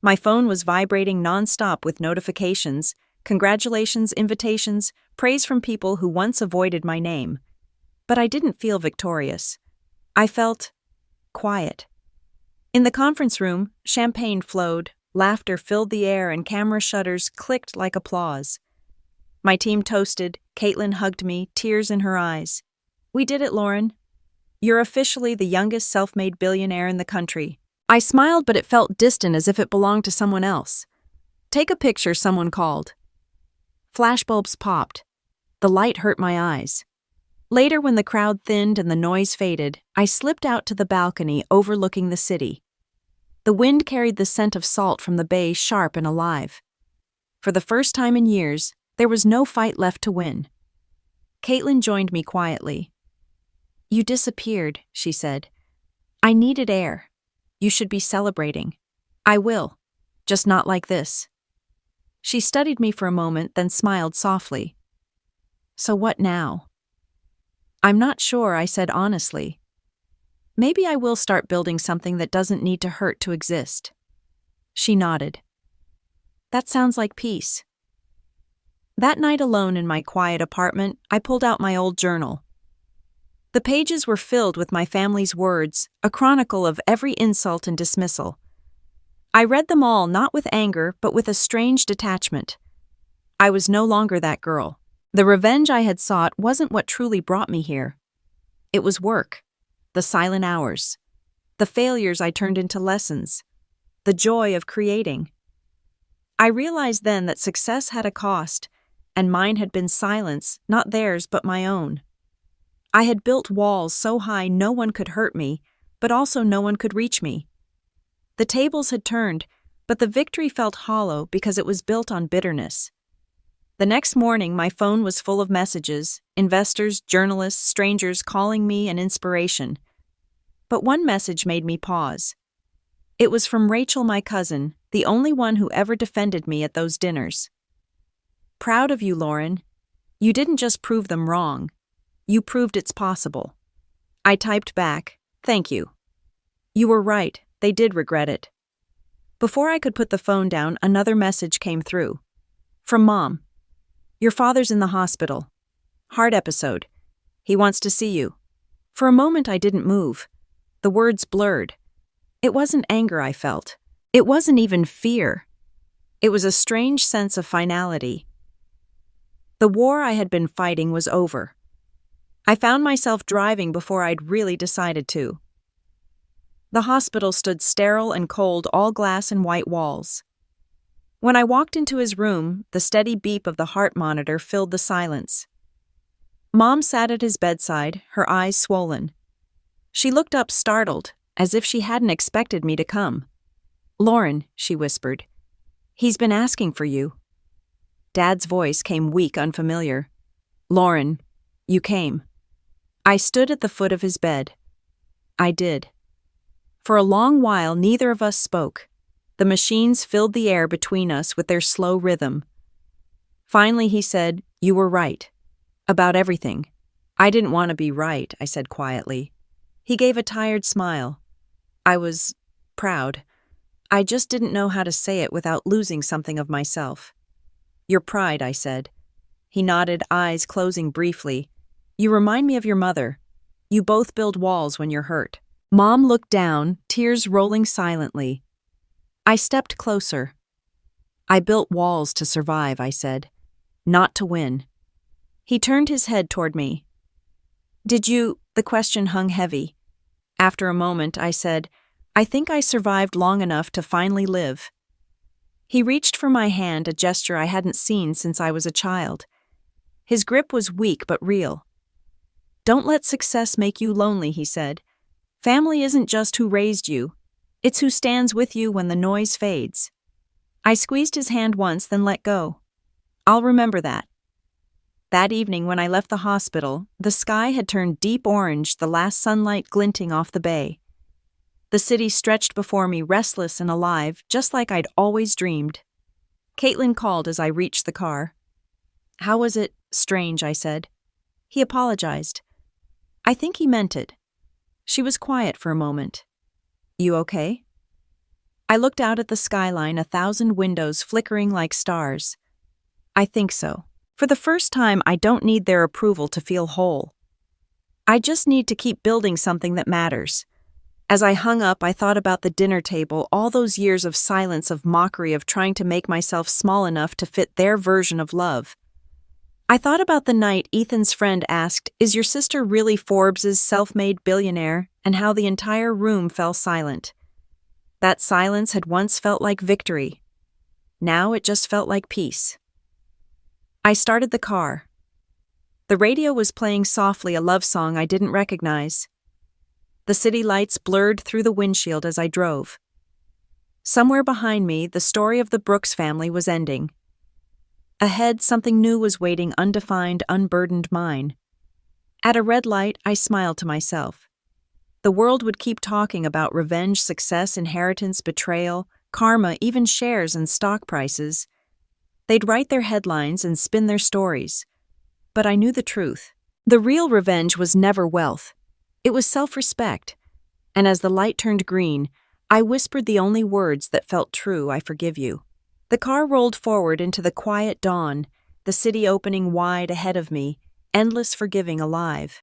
My phone was vibrating nonstop with notifications, congratulations, invitations, praise from people who once avoided my name. But I didn't feel victorious. I felt quiet. In the conference room, champagne flowed, laughter filled the air, and camera shutters clicked like applause. My team toasted, Caitlin hugged me, tears in her eyes. "We did it, Lauren. You're officially the youngest self-made billionaire in the country." I smiled, but it felt distant, as if it belonged to someone else. "Take a picture," someone called. Flashbulbs popped. The light hurt my eyes. Later, when the crowd thinned and the noise faded, I slipped out to the balcony overlooking the city. The wind carried the scent of salt from the bay sharp and alive. For the first time in years, there was no fight left to win. Caitlin joined me quietly. "You disappeared," she said. "I needed air. You should be celebrating." "I will, just not like this." She studied me for a moment, then smiled softly. "So what now?" "I'm not sure," I said honestly. "Maybe I will start building something that doesn't need to hurt to exist." She nodded. "That sounds like peace." That night, alone in my quiet apartment, I pulled out my old journal. The pages were filled with my family's words, a chronicle of every insult and dismissal. I read them all, not with anger, but with a strange detachment. I was no longer that girl. The revenge I had sought wasn't what truly brought me here. It was work, the silent hours, the failures I turned into lessons, the joy of creating. I realized then that success had a cost, and mine had been silence, not theirs but my own. I had built walls so high no one could hurt me, but also no one could reach me. The tables had turned, but the victory felt hollow because it was built on bitterness. The next morning, my phone was full of messages, investors, journalists, strangers calling me an inspiration. But one message made me pause. It was from Rachel, my cousin, the only one who ever defended me at those dinners. "Proud of you, Lauren. You didn't just prove them wrong. You proved it's possible." I typed back, "Thank you. You were right, they did regret it." Before I could put the phone down, another message came through. From Mom. "Your father's in the hospital. Heart episode. He wants to see you." For a moment I didn't move. The words blurred. It wasn't anger I felt. It wasn't even fear. It was a strange sense of finality. The war I had been fighting was over. I found myself driving before I'd really decided to. The hospital stood sterile and cold, all glass and white walls. When I walked into his room, the steady beep of the heart monitor filled the silence. Mom sat at his bedside, her eyes swollen. She looked up startled, as if she hadn't expected me to come. "Lauren," she whispered, "he's been asking for you." Dad's voice came weak, unfamiliar. "Lauren, you came." I stood at the foot of his bed. I did. For a long while, neither of us spoke. The machines filled the air between us with their slow rhythm. Finally, he said, "You were right. About everything." "I didn't want to be right," I said quietly. He gave a tired smile. "I was proud. I just didn't know how to say it without losing something of myself." "Your pride," I said. He nodded, eyes closing briefly. "You remind me of your mother. You both build walls when you're hurt." Mom looked down, tears rolling silently. I stepped closer. "I built walls to survive," I said, "not to win." He turned his head toward me. "Did you?" The question hung heavy. After a moment, I said, "I think I survived long enough to finally live." He reached for my hand, a gesture I hadn't seen since I was a child. His grip was weak but real. "Don't let success make you lonely," he said. "Family isn't just who raised you. It's who stands with you when the noise fades." I squeezed his hand once, then let go. "I'll remember that." That evening, when I left the hospital, the sky had turned deep orange, the last sunlight glinting off the bay. The city stretched before me, restless and alive, just like I'd always dreamed. Caitlin called as I reached the car. "How was it?" "Strange," I said. He apologized. I think he meant it. She was quiet for a moment. "You okay?" I looked out at the skyline, 1,000 windows flickering like stars. "I think so. For the first time, I don't need their approval to feel whole. I just need to keep building something that matters." As I hung up, I thought about the dinner table, all those years of silence, of mockery, of trying to make myself small enough to fit their version of love. I thought about the night Ethan's friend asked, "Is your sister really Forbes' self-made billionaire?" and how the entire room fell silent. That silence had once felt like victory. Now it just felt like peace. I started the car. The radio was playing softly, a love song I didn't recognize. The city lights blurred through the windshield as I drove. Somewhere behind me, the story of the Brooks family was ending. Ahead, something new was waiting, undefined, unburdened mine. At a red light, I smiled to myself. The world would keep talking about revenge, success, inheritance, betrayal, karma, even shares and stock prices. They'd write their headlines and spin their stories. But I knew the truth. The real revenge was never wealth. It was self-respect. And as the light turned green, I whispered the only words that felt true: "I forgive you." The car rolled forward into the quiet dawn, the city opening wide ahead of me, endless forgiving alive.